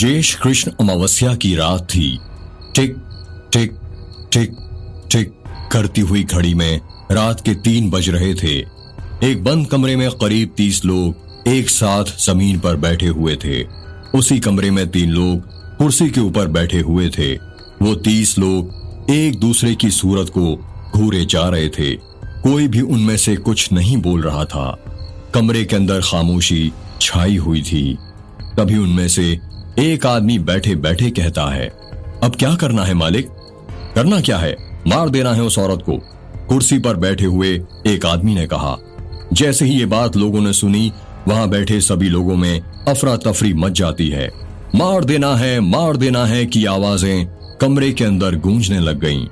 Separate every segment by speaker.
Speaker 1: ज्येष्ठ कृष्ण अमावस्या की रात थी। टिक टिक टिक टिक करती हुई घड़ी में रात के 3 बज रहे थे। एक बंद कमरे में करीब 30 लोग एक साथ जमीन पर बैठे हुए थे। उसी कमरे में 3 लोग कुर्सी के ऊपर बैठे हुए थे। वो 30 लोग एक दूसरे की सूरत को घूरे जा रहे थे। कोई भी उनमें से कुछ नहीं बोल रहा था। कमरे के अंदर खामोशी छाई हुई थी। तभी उनमें से एक आदमी बैठे बैठे कहता है, अब क्या करना है मालिक? करना क्या है? मार देना है उस औरत को, कुर्सी पर बैठे हुए एक आदमी ने कहा। जैसे ही ये बात लोगों ने सुनी, वहां बैठे सभी लोगों में अफरा तफरी मच जाती है। मार देना है की आवाजें कमरे के अंदर गूंजने लग गईं।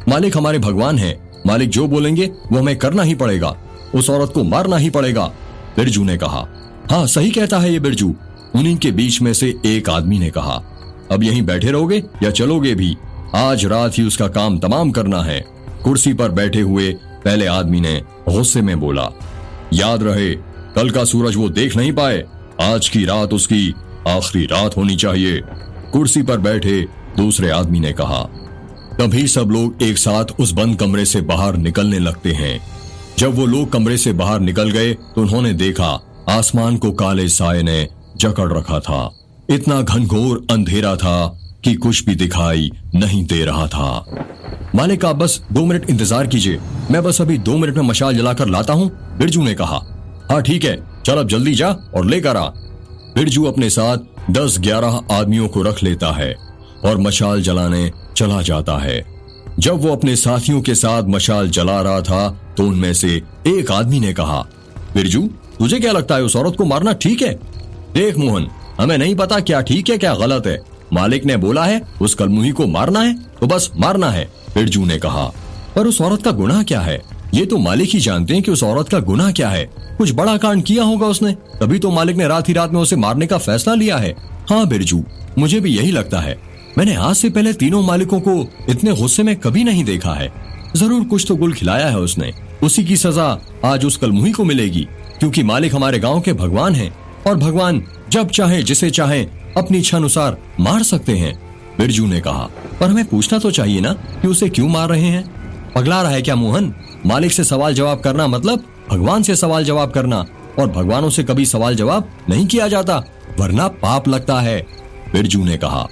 Speaker 1: मालिक हमारे भगवान हैं, मालिक जो बोलेंगे वो हमें करना ही पड़ेगा, उस औरत को मारना ही पड़ेगा, बिरजू ने कहा। हाँ सही कहता है ये बिरजू, उन्हीं के बीच में से एक आदमी ने कहा। अब यहीं बैठे रहोगे या चलोगे भी? आज रात ही उसका काम तमाम करना है। कुर्सी पर बैठे हुए पहले आदमी ने गुस्से में बोला, याद रहे कल का सूरज वो देख नहीं पाए, आज की रात उसकी आखिरी रात होनी चाहिए, कुर्सी पर बैठे दूसरे आदमी ने कहा। तभी सब लोग एक साथ उस बंद कमरे से बाहर निकलने लगते हैं। जब वो लोग कमरे से बाहर निकल गए तो उन्होंने देखा आसमान को काले साए ने जकड़ रखा था। इतना घनघोर अंधेरा था कि कुछ भी दिखाई नहीं दे रहा था। मालिक आप बस 2 मिनट इंतजार कीजिए, मैं बस अभी 2 मिनट में मशाल जलाकर लाता हूँ, बिरजू ने कहा। हाँ ठीक है, चल अब जल्दी जा और लेकर आ। बिरजू अपने साथ 10-11 आदमियों को रख लेता है और मशाल जलाने चला जाता है। जब वो अपने साथियों के साथ मशाल जला रहा था तो उनमें से एक आदमी ने कहा, बिरजू तुझे क्या लगता है उस औरत को मारना ठीक है? देख मोहन, हमें नहीं पता क्या ठीक है क्या गलत है, मालिक ने बोला है उस कलमुही को मारना है तो बस मारना है, बिरजू ने कहा। पर उस औरत का गुनाह क्या है? ये तो मालिक ही जानते हैं कि उस औरत का गुनाह क्या है। कुछ बड़ा कांड किया होगा उसने, तभी तो मालिक ने रात ही रात में उसे मारने का फैसला लिया है। हाँ बिरजू, मुझे भी यही लगता है। मैंने आज से पहले तीनों मालिकों को इतने गुस्से में कभी नहीं देखा है। जरूर कुछ तो गुल खिलाया है उसने, उसी की सजा आज उस कलमुही को मिलेगी, क्योंकि मालिक हमारे गांव के भगवान हैं और भगवान जब चाहे जिसे चाहे अपनी इच्छा अनुसार मार सकते हैं, बिरजू ने कहा। पर हमें पूछना तो चाहिए ना कि उसे क्यों मार रहे हैं? पगला रहा है क्या मोहन? मालिक से सवाल जवाब करना मतलब भगवान से सवाल जवाब करना, और भगवानों से कभी सवाल जवाब नहीं किया जाता, वरना पाप लगता है, बिरजू ने कहा।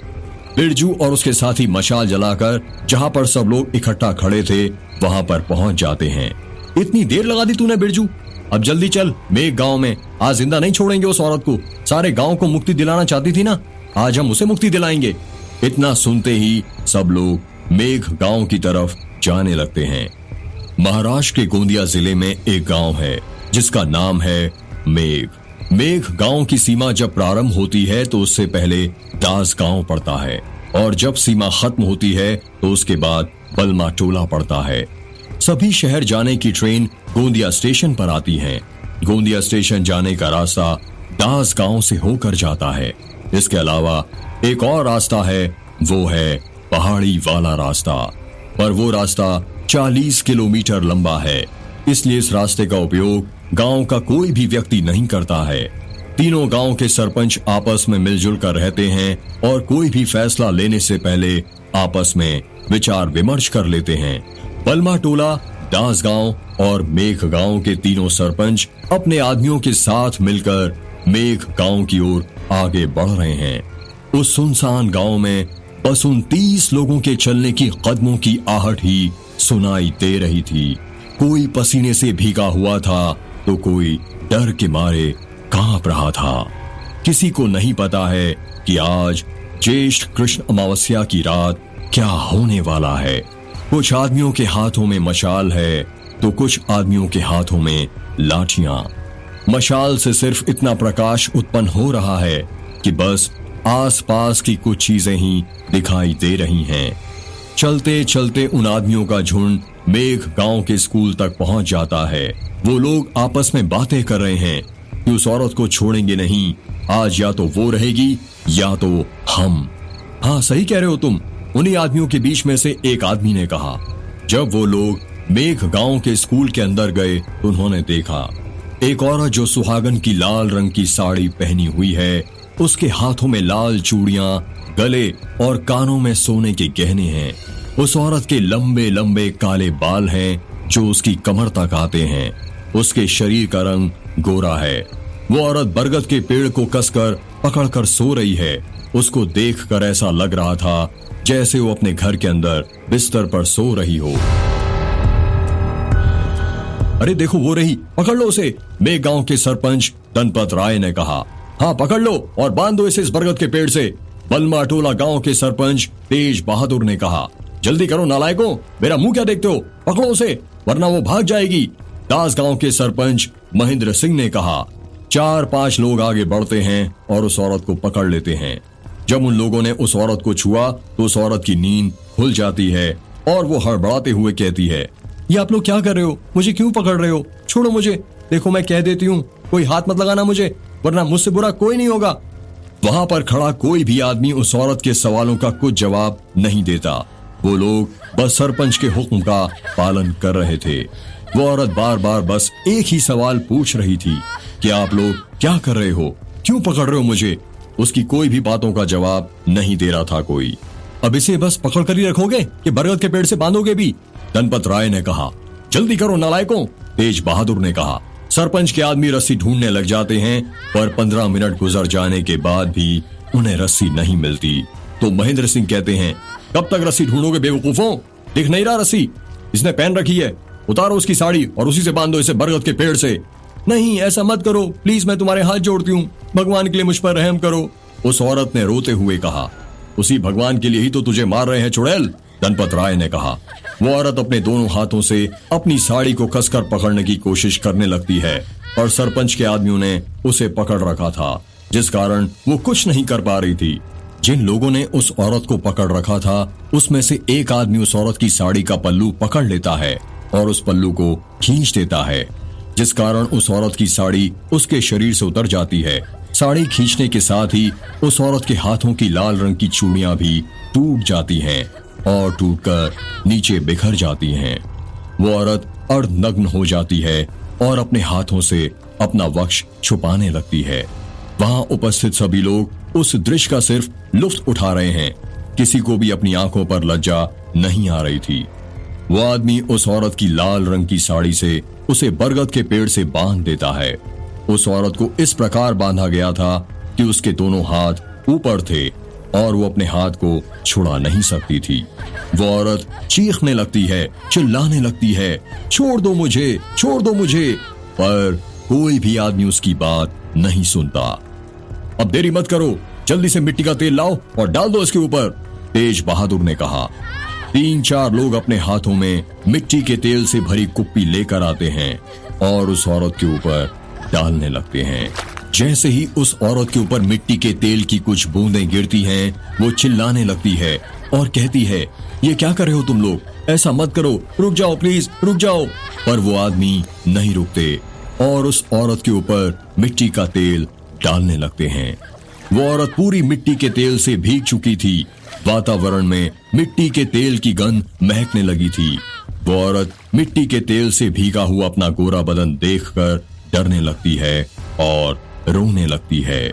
Speaker 1: बिरजू और उसके साथी मशाल जलाकर जहां पर सब लोग इकट्ठा खड़े थे वहां पर पहुंच जाते हैं। इतनी देर लगा दी तूने बिरजू, अब जल्दी चल, मेघ गांव में आज जिंदा नहीं छोड़ेंगे उस औरत को। सारे गांव को मुक्ति दिलाना चाहती थी ना, आज हम उसे मुक्ति दिलाएंगे। इतना सुनते ही सब लोग मेघ गांव की तरफ जाने लगते हैं। महाराष्ट्र के गोंदिया जिले में एक गांव है जिसका नाम है मेघ। मेघ गांव की सीमा जब प्रारंभ होती है तो उससे पहले दास गांव पड़ता है, और जब सीमा खत्म होती है तो उसके बाद बलमा टोला पड़ता है। सभी शहर जाने की ट्रेन गोंदिया स्टेशन पर आती है। गोंदिया स्टेशन जाने का रास्ता दास गांव से होकर जाता है। इसके अलावा एक और रास्ता है, वो है पहाड़ी वाला रास्ता, पर वो रास्ता 40 किलोमीटर लंबा है, इसलिए इस रास्ते का उपयोग गांव का कोई भी व्यक्ति नहीं करता है। तीनों गांव के सरपंच आपस में मिलजुल कर रहते हैं और कोई भी फैसला लेने से पहले आपस में विचार विमर्श कर लेते हैं। बलमा टोला, दास गांव और मेघ गांव के तीनों सरपंच अपने आदमियों के साथ मिलकर मेघ गांव की ओर आगे बढ़ रहे हैं। उस सुनसान गांव में बस उन 30 लोगों के चलने की कदमों की आहट ही सुनाई दे रही थी। कोई पसीने से भीगा हुआ था तो कोई डर के मारे कांप रहा था। किसी को नहीं पता है कि आज ज्येष्ठ कृष्ण अमावस्या की रात क्या होने वाला है। कुछ आदमियों के हाथों में मशाल है तो कुछ आदमियों के हाथों में लाठियां। मशाल से सिर्फ इतना प्रकाश उत्पन्न हो रहा है कि बस आसपास की कुछ चीजें ही दिखाई दे रही हैं। चलते चलते उन आदमियों का झुंड मेघ गांव के स्कूल तक पहुंच जाता है। वो लोग आपस में बातें कर रहे हैं कि उस औरत को छोड़ेंगे नहीं, आज या तो वो रहेगी या तो हम। हाँ सही कह रहे हो तुम, उन्हीं आदमियों के बीच में से एक आदमी ने कहा। जब वो लोग मेघ गांव के स्कूल के अंदर गए तो उन्होंने देखा एक औरत जो सुहागन की लाल रंग की साड़ी पहनी हुई है उसके हाथों में लाल चूड़ियां, गले और कानों में सोने के गहने हैं। उस औरत के लंबे लंबे काले बाल हैं जो उसकी कमर तक आते हैं। उसके शरीर का रंग गोरा है। वो औरत बरगद के पेड़ को कसकर पकड़कर सो रही है। उसको देखकर ऐसा लग रहा था जैसे वो अपने घर के अंदर बिस्तर पर सो रही हो। अरे देखो वो रही, पकड़ लो उसे, मेघगांव के सरपंच धनपत राय ने कहा। हाँ पकड़ लो और बांध दो इसे इस बरगद के पेड़ से, बलमा टोला गांव के सरपंच तेज बहादुर ने कहा। जल्दी करो नालायकों, मेरा मुंह क्या देखते हो, पकड़ो उसे वरना वो भाग जाएगी, दास गांव के सरपंच महेंद्र सिंह ने कहा। 4-5 लोग आगे बढ़ते हैं और उस औरत को पकड़ लेते हैं। जब उन लोगों ने उस औरत को छुआ तो उस औरत की नींद खुल जाती है और वो हड़बड़ाते हुए कहती है, ये आप लोग क्या कर रहे हो, मुझे क्यों पकड़ रहे हो, छोड़ो मुझे, देखो मैं कह देती हूँ कोई हाथ मत लगाना मुझे, वरना मुझसे बुरा कोई नहीं होगा। वहां पर खड़ा कोई भी आदमी उस औरत के सवालों का कुछ जवाब नहीं देता। वो लोग बस सरपंच के हुक्म का पालन कर रहे थे। वो औरत बार बार बस एक ही सवाल पूछ रही थी कि आप लोग क्या कर रहे हो, क्यों पकड़ रहे हो मुझे। उसकी कोई भी बातों का जवाब नहीं दे रहा था कोई। अब इसे बस पकड़ कर ही रखोगे कि बरगद के पेड़ से बांधोगे भी, धनपत राय ने कहा। जल्दी करो नालायकों, तेज बहादुर ने कहा। सरपंच के आदमी रस्सी ढूंढने लग जाते हैं पर 15 मिनट गुजर जाने के बाद भी उन्हें रस्सी नहीं मिलती। तो महेंद्र सिंह कहते हैं, कब तक रस्सी ढूंढोगे बेवकूफों, दिख नहीं रहा रस्सी, इसने पहन रखी है, उतारो उसकी साड़ी और उसी से बांधो इसे बरगद के पेड़ से। नहीं ऐसा मत करो प्लीज, मैं तुम्हारे हाथ जोड़ती हूँ, भगवान के लिए मुझ पर रहम करो, उस औरत ने रोते हुए कहा। उसी भगवान के लिए ही तो तुझे मार रहे हैं चुड़ैल, धनपत राय ने कहा। वो औरत अपने दोनों हाथों से अपनी साड़ी को कसकर पकड़ने की कोशिश करने लगती है और सरपंच के आदमियों ने उसे पकड़ रखा था, जिस कारण वो कुछ नहीं कर पा रही थी। जिन लोगों ने उस औरत को पकड़ रखा था उसमें से एक आदमी उस औरत की साड़ी का पल्लू पकड़ लेता है और उस पल्लू को खींच देता है, जिस कारण उस औरत की साड़ी उसके शरीर से उतर जाती है। साड़ी खींचने के साथ ही उस औरत के हाथों की लाल रंग की चूड़ियां भी टूट जाती हैं और टूटकर नीचे बिखर जाती हैं। वो औरत अर्धनग्न हो जाती है और अपने हाथों से अपना वक्ष छुपाने लगती है। वहां उपस्थित सभी लोग उस दृश्य का सिर्फ लुत्फ उठा रहे हैं। किसी को भी अपनी आंखों पर लज्जा नहीं आ रही थी। वो आदमी उस औरत की लाल रंग की साड़ी से उसे बरगद के पेड़ से बांध देता है। उस औरत को इस प्रकार बांधा गया था कि उसके दोनों हाथ ऊपर थे और वो अपने हाथ को छुड़ा नहीं सकती थी। वो औरत चीखने लगती है, चिल्लाने लगती है, छोड़ दो मुझे, छोड़ दो मुझे, पर कोई भी आदमी उसकी बात नहीं सुनता। अब देरी मत करो, जल्दी से मिट्टी का तेल लाओ और डाल दो इसके ऊपर, तेज बहादुर ने कहा। 3-4 लोग अपने हाथों में मिट्टी के तेल से भरी कुप्पी लेकर आते हैं और उस औरत के ऊपर डालने लगते हैं। जैसे ही उस औरत के ऊपर मिट्टी के तेल की कुछ बूंदें गिरती हैं, वो चिल्लाने लगती है और कहती है, ये क्या कर रहे हो तुम लोग, ऐसा मत करो, रुक जाओ प्लीज, रुक जाओ। पर वो आदमी नहीं रुकते और उस औरत के ऊपर मिट्टी का तेल डालने लगते हैं। वो औरत पूरी मिट्टी के तेल से भीग चुकी थी। वातावरण में मिट्टी के तेल की गंध महकने लगी थी। वो औरत मिट्टी के तेल से भीगा हुआ अपना गोरा बदन देखकर डरने लगती है और रोने लगती है।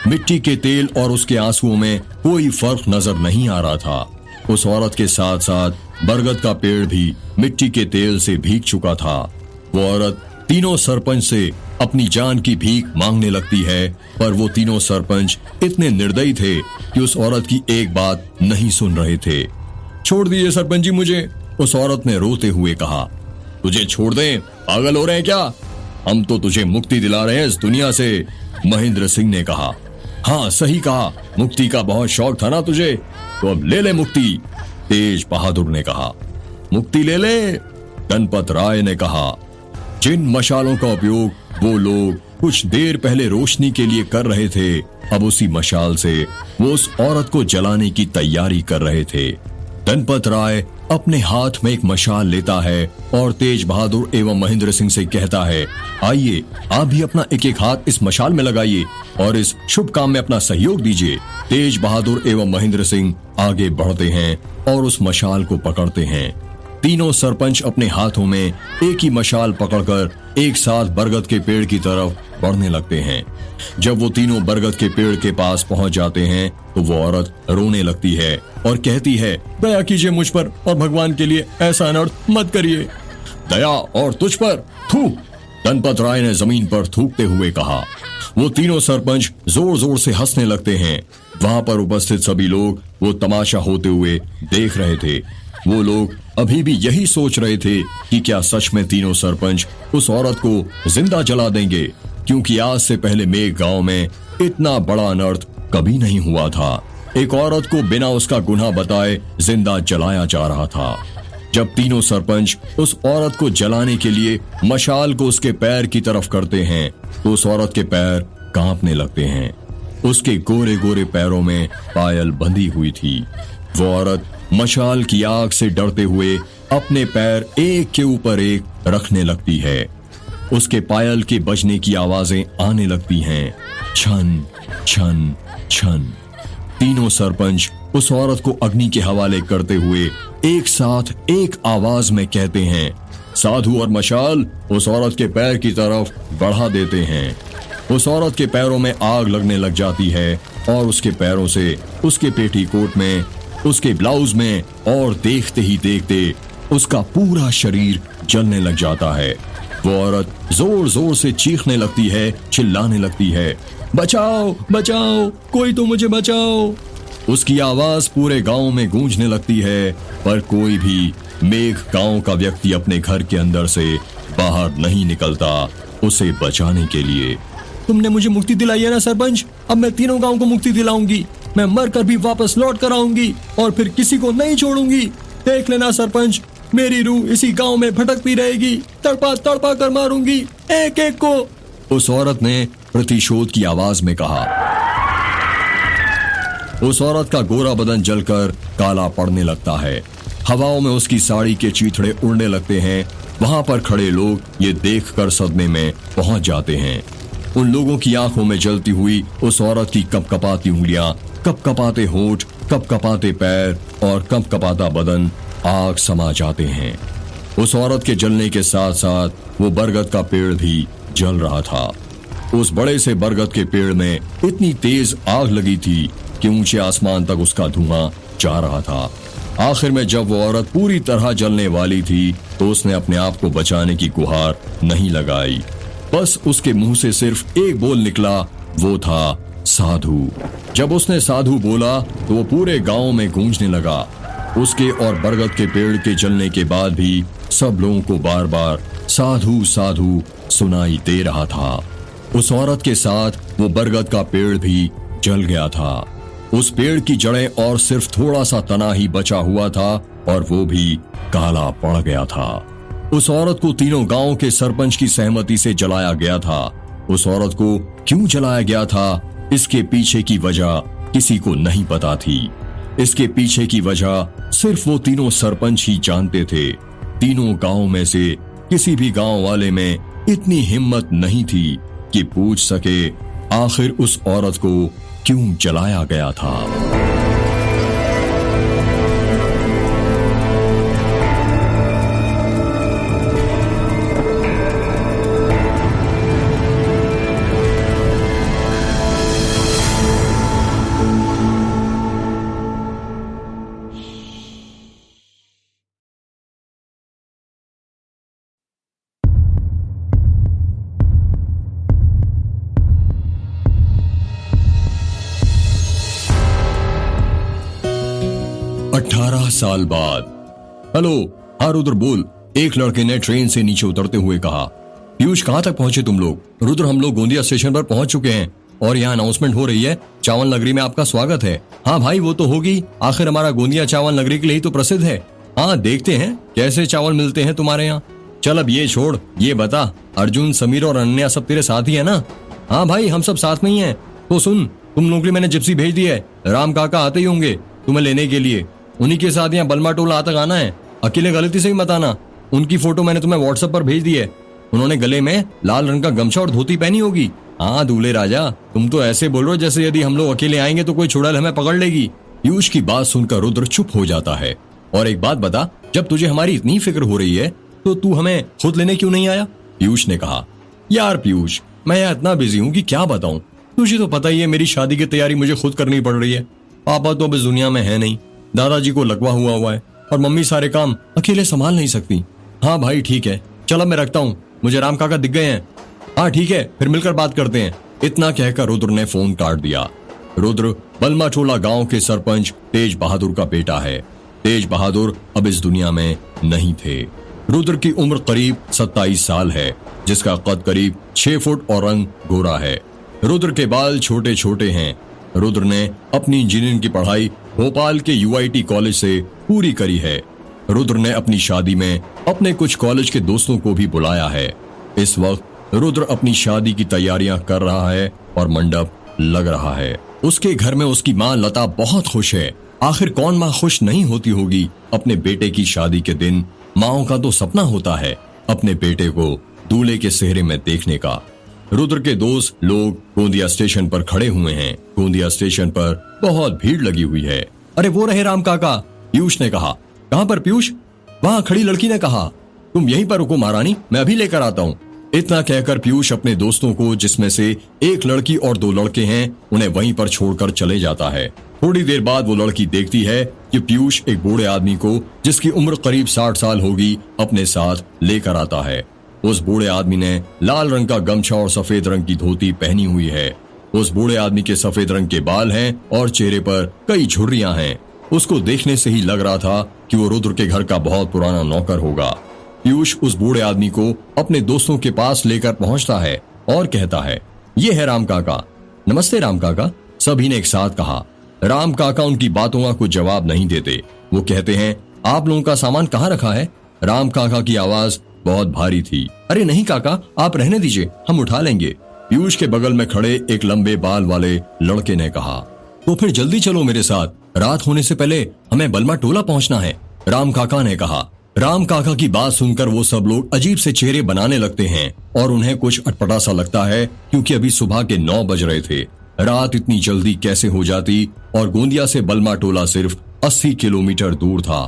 Speaker 1: मिट्टी के तेल और उसके आंसुओं में कोई फर्क नजर नहीं आ रहा था। उस औरत के साथ साथ बरगद का पेड़ भी मिट्टी के तेल से भीग चुका था। वो औरत तीनों सरपंच से अपनी जान की भीख मांगने लगती है, पर वो तीनों सरपंच इतने निर्दयी थे कि उस औरत की एक बात नहीं सुन रहे थे। छोड़ दीजिए सरपंच जी मुझे, उस औरत ने रोते हुए कहा। तुझे छोड़ दें, पागल हो रहे हैं क्या, हम तो तुझे मुक्ति दिला रहे हैं इस दुनिया से, महेंद्र सिंह ने कहा। हाँ सही कहा, मुक्ति का बहुत शौक था ना तुझे, तो अब ले ले मुक्ति, तेज बहादुर ने कहा। मुक्ति ले ले, धनपत राय ने कहा। जिन मशालों का उपयोग वो लोग कुछ देर पहले रोशनी के लिए कर रहे थे, अब उसी मशाल से वो उस औरत को जलाने की तैयारी कर रहे थे। धनपत राय अपने हाथ में एक मशाल लेता है और तेज बहादुर एवं महेंद्र सिंह से कहता है, आइए आप भी अपना एक एक हाथ इस मशाल में लगाइए और इस शुभ काम में अपना सहयोग दीजिए। तेज बहादुर एवं महेंद्र सिंह आगे बढ़ते हैं और उस मशाल को पकड़ते हैं। तीनों सरपंच अपने हाथों में एक ही मशाल पकड़कर एक साथ बरगद के पेड़ की तरफ बढ़ने लगते हैं। जब वो तीनों बरगद के पेड़ के पास पहुंच जाते हैं तो वो औरत रोने लगती है और कहती है, दया कीजिए मुझ पर और भगवान के लिए ऐसा अनर्थ मत करिए। दया और तुझ पर? थू! धनपत राय ने जमीन पर थूकते हुए कहा। वो तीनों सरपंच जोर जोर से हंसने लगते हैं। वहां पर उपस्थित सभी लोग वो तमाशा होते हुए देख रहे थे। वो लोग अभी भी यही सोच रहे थे कि क्या सच में तीनों सरपंच उस औरत को जिंदा जला देंगे, क्योंकि आज से पहले मेघ गांव में इतना बड़ा अनर्थ कभी नहीं हुआ था। एक औरत को बिना उसका गुनाह बताए जिंदा जलाया जा रहा था। जब तीनों सरपंच उस औरत को जलाने के लिए मशाल को उसके पैर की तरफ करते हैं तो उस औरत के पैर कांपने लगते हैं। उसके गोरे गोरे पैरों में पायल बंधी हुई थी। वो औरत मशाल की आग से डरते हुए अपने पैर एक के ऊपर एक रखने लगती है। उसके पायल के बजने की आवाजें आने लगती हैं, छन छन छन। तीनों सरपंच उस औरत को अग्नि के हवाले करते हुए एक साथ एक आवाज में कहते हैं, साधु और मशाल उस औरत के पैर की तरफ बढ़ा देते हैं। उस औरत के पैरों में आग लगने लग जाती है और उसके पैरों से उसके पेटीकोट में, उसके ब्लाउज में और देखते ही देखते उसका पूरा शरीर जलने लग जाता है। वो औरत जोर जोर से चीखने लगती है, चिल्लाने लगती है, बचाओ बचाओ, कोई तो मुझे बचाओ। उसकी आवाज पूरे गांव में गूंजने लगती है, पर कोई भी मेघ गांव का व्यक्ति अपने घर के अंदर से बाहर नहीं निकलता उसे बचाने के लिए। तुमने मुझे मुक्ति दिलाई है ना सरपंच, अब मैं तीनों गांव को मुक्ति दिलाऊंगी। मैं मर कर भी वापस लौट कर आऊंगी और फिर किसी को नहीं छोड़ूंगी। देख लेना सरपंच, मेरी रूह इसी गांव में भटकती रहेगी, तड़पा तड़पा कर मारूंगी एक एक को। उस औरत ने प्रतिशोध की आवाज में कहा। उस औरत का गोरा बदन जलकर काला पड़ने लगता है। हवाओं में उसकी साड़ी के चीथड़े उड़ने लगते हैं। वहां पर खड़े लोग ये देखकर सदमे में पहुंच जाते हैं। उन लोगों की आंखों में जलती हुई उस औरत की कपकपाती उंगलियां, कपकपाते होंठ, कपकपाते पैर और कपकपाता बदन आग समा जाते हैं। उस औरत के जलने के साथ साथ वो बरगद का पेड़ भी जल रहा था। उस बड़े से बरगद के पेड़ में इतनी तेज आग लगी थी कि ऊंचे आसमान तक उसका धुआं जा रहा था। आखिर में जब वो औरत पूरी तरह जलने वाली थी तो उसने अपने आप को बचाने की गुहार नहीं लगाई। बस उसके मुंह से सिर्फ एक बोल निकला, वो था साधु। जब उसने साधु बोला तो वो पूरे गांव में गूंजने लगा। उसके और बरगद के पेड़ के जलने के बाद भी सब लोगों को बार बार साधु साधु सुनाई दे रहा था। उस औरत के साथ वो बरगद का पेड़ भी जल गया था। उस पेड़ की जड़ें और सिर्फ थोड़ा सा तना ही बचा हुआ था और वो भी काला पड़ गया था। उस औरत को तीनों गांव के सरपंच की सहमति से जलाया गया था। उस औरत को क्यों जलाया गया था, इसके पीछे की वजह किसी को नहीं पता थी। इसके पीछे की वजह सिर्फ वो तीनों सरपंच ही जानते थे। तीनों गांव में से किसी भी गांव वाले में इतनी हिम्मत नहीं थी कि पूछ सके आखिर उस औरत को क्यों जलाया गया था। साल बाद। हेलो, हाँ रुद्र बोल, एक लड़के ने ट्रेन से नीचे उतरते हुए कहा। पीयूष कहाँ तक पहुंचे तुम लोग? रुद्र, हम लोग गोंदिया स्टेशन पर पहुंच चुके हैं और यहाँ अनाउंसमेंट हो रही है, चावल नगरी में आपका स्वागत है। हाँ भाई, वो तो होगी, आखिर हमारा गोंदिया चावल नगरी के लिए ही तो प्रसिद्ध है। हाँ, देखते हैं कैसे चावल मिलते हैं तुम्हारे यहाँ। चल अब ये छोड़, ये बता, अर्जुन, समीर और अनन्या सब तेरे साथ ही है ना? हाँ भाई, हम सब साथ में ही है। तो सुन, तुम लोगों के लिए मैंने जिप्सी भेज दी है। राम काका आते ही होंगे तुम्हें लेने के लिए। उन्हीं के साथ यहाँ बलमा टोला तक आना है। अकेले गलती से ही मत आना। उनकी फोटो मैंने तुम्हें व्हाट्सएप पर भेज दी है। उन्होंने गले में लाल रंग का गमछा और धोती पहनी होगी। हाँ दूल्हे राजा, तुम तो ऐसे बोल रहे हो जैसे यदि हम लोग अकेले आएंगे तो कोई चुड़ैल हमें पकड़ लेगी। पीयूष की बात सुनकर रुद्र चुप हो जाता है। और एक बात बता, जब तुझे हमारी इतनी फिक्र हो रही है तो तू हमें खुद लेने क्यों नहीं आया? पीयूष ने कहा, यार पीयूष, मैं यहाँ इतना बिजी हूँ कि क्या बताऊं। तुझे तो पता ही है मेरी शादी की तैयारी मुझे खुद करनी पड़ रही है। पापा तो अब इस दुनिया में है नहीं, दादाजी को लकवा हुआ है और मम्मी सारे काम अकेले संभाल नहीं सकती। हाँ भाई ठीक है, चलो मैं रखता हूँ, मुझे राम काका दिख गए हैं। हाँ ठीक है, फिर मिलकर बात करते हैं। इतना कहकर रुद्र ने फोन काट दिया। रुद्र बलमाटोला गांव के सरपंच तेज बहादुर का बेटा है। तेज बहादुर अब इस दुनिया में नहीं थे। रुद्र की उम्र करीब 27 साल है, जिसका कद करीब 6 फुट और रंग गोरा है। रुद्र के बाल छोटे छोटे हैं। रुद्र ने अपनी इंजीनियरिंग की पढ़ाई भोपाल के UIT कॉलेज से पूरी करी है। रुद्र ने अपनी शादी में अपने कुछ कॉलेज के दोस्तों को भी बुलाया है। इस वक्त रुद्र अपनी शादी की तैयारियां कर रहा है और मंडप लग रहा है। उसके घर में उसकी माँ लता बहुत खुश है। आखिर कौन माँ खुश नहीं होती होगी अपने बेटे की शादी के दिन। माँओं का तो सपना होता है अपने बेटे को दूल्हे के सेहरे में देखने का। रुद्र के दोस्त लोग गोंदिया स्टेशन पर खड़े हुए हैं। गोंदिया स्टेशन पर बहुत भीड़ लगी हुई है। अरे वो रहे राम काका, पीयूष ने कहा। कहाँ पर पीयूष? वहाँ खड़ी लड़की ने कहा। तुम यहीं पर रुको महारानी, मैं अभी लेकर आता हूँ। इतना कहकर पीयूष अपने दोस्तों को, जिसमें से एक लड़की और 2 लड़के हैं, उन्हें वहीं पर छोड़कर चले जाता है। थोड़ी देर बाद वो लड़की देखती है कि पीयूष एक बूढ़े आदमी को, जिसकी उम्र करीब 60 साल होगी, अपने साथ लेकर आता है। उस बूढ़े आदमी ने लाल रंग का गमछा और सफेद रंग की धोती पहनी हुई है। उस बूढ़े आदमी के सफेद रंग के बाल हैं और चेहरे पर कई झुर्रियां हैं। उसको देखने से ही लग रहा था कि वो रुद्र के घर का बहुत पुराना नौकर होगा। पीयूष उस बूढ़े आदमी को अपने दोस्तों के पास लेकर पहुंचता है और कहता है, ये है राम काका। नमस्ते राम काका, सभी ने एक साथ कहा। राम काका उनकी बातों का कुछ जवाब नहीं देते। वो कहते हैं, आप लोगों का सामान कहाँ रखा है? राम काका की आवाज बहुत भारी थी। अरे नहीं काका, आप रहने दीजिए, हम उठा लेंगे। पीयूष के बगल में खड़े एक लंबे बाल वाले लड़के ने कहा। तो फिर जल्दी चलो मेरे साथ, रात होने से पहले हमें बलमाटोला पहुंचना है, राम काका ने कहा। राम काका की बात सुनकर वो सब लोग अजीब से चेहरे बनाने लगते हैं और उन्हें कुछ अटपटा सा लगता है, क्योंकि अभी सुबह के 9 बज रहे थे। रात इतनी जल्दी कैसे हो जाती, और गोंदिया से बलमाटोला सिर्फ 80 किलोमीटर दूर था।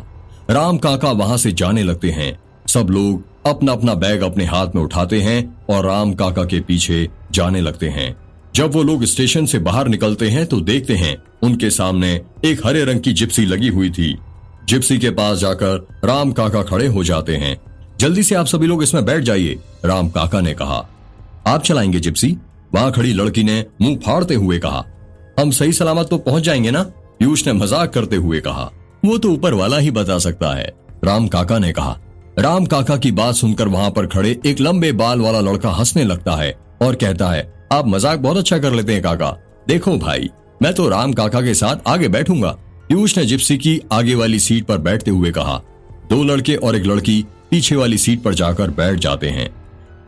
Speaker 1: राम काका वहां से जाने लगते हैं। सब लोग अपना अपना बैग अपने हाथ में उठाते हैं और राम काका के पीछे जाने लगते हैं। जब वो लोग स्टेशन से बाहर निकलते हैं तो देखते हैं उनके सामने एक हरे रंग की जिप्सी लगी हुई थी। जिप्सी के पास जाकर राम काका खड़े हो जाते हैं। जल्दी से आप सभी लोग इसमें बैठ जाइए, राम काका ने कहा। आप चलाएंगे जिप्सी? वहां खड़ी लड़की ने मुंह फाड़ते हुए कहा। हम सही सलामत तो पहुंच जाएंगे ना? पीयूष ने मजाक करते हुए कहा। वो तो ऊपर वाला ही बता सकता है, राम काका ने कहा। राम काका की बात सुनकर वहां पर खड़े एक लंबे बाल वाला लड़का हंसने लगता है और कहता है, आप मजाक बहुत अच्छा कर लेते हैं काका। देखो भाई, मैं तो राम काका के साथ आगे बैठूंगा। पीयूष ने जिप्सी की आगे वाली सीट पर बैठते हुए कहा। 2 लड़के और एक लड़की पीछे वाली सीट पर जाकर बैठ जाते हैं।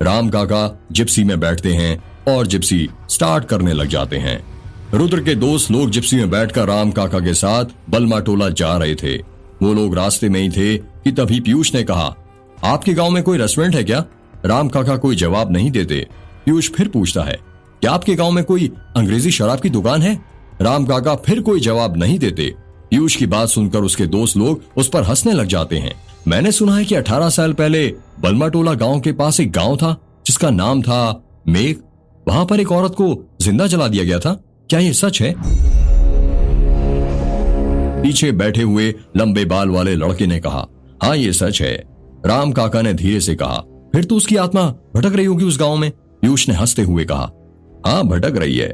Speaker 1: राम काका जिप्सी में बैठते हैं और जिप्सी स्टार्ट करने लग जाते हैं। रुद्र के दोस्त लोग जिप्सी में बैठकर राम काका के साथ बलमाटोला जा रहे थे। वो लोग रास्ते में ही थे कि तभी पीयूष ने कहा, आपके गांव में कोई रेस्टोरेंट है क्या? राम काका कोई जवाब नहीं देते। पीयूष फिर पूछता है, क्या आपके गांव में कोई अंग्रेजी शराब की दुकान है? राम काका फिर कोई जवाब नहीं देते। पीयूष की बात सुनकर उसके दोस्त लोग उस पर हंसने लग जाते हैं। मैंने सुना है कि 18 साल पहले बलमाटोला गांव के पास एक गांव था जिसका नाम था मेघ। वहां पर एक औरत को जिंदा जला दिया गया था, क्या ये सच है? पीछे बैठे हुए लंबे बाल वाले लड़के ने कहा, हाँ ये सच है। राम काका ने धीरे से कहा, फिर तो उसकी आत्मा भटक रही होगी उस गांव में। पीयूष ने हंसते हुए कहा, हाँ भटक रही है।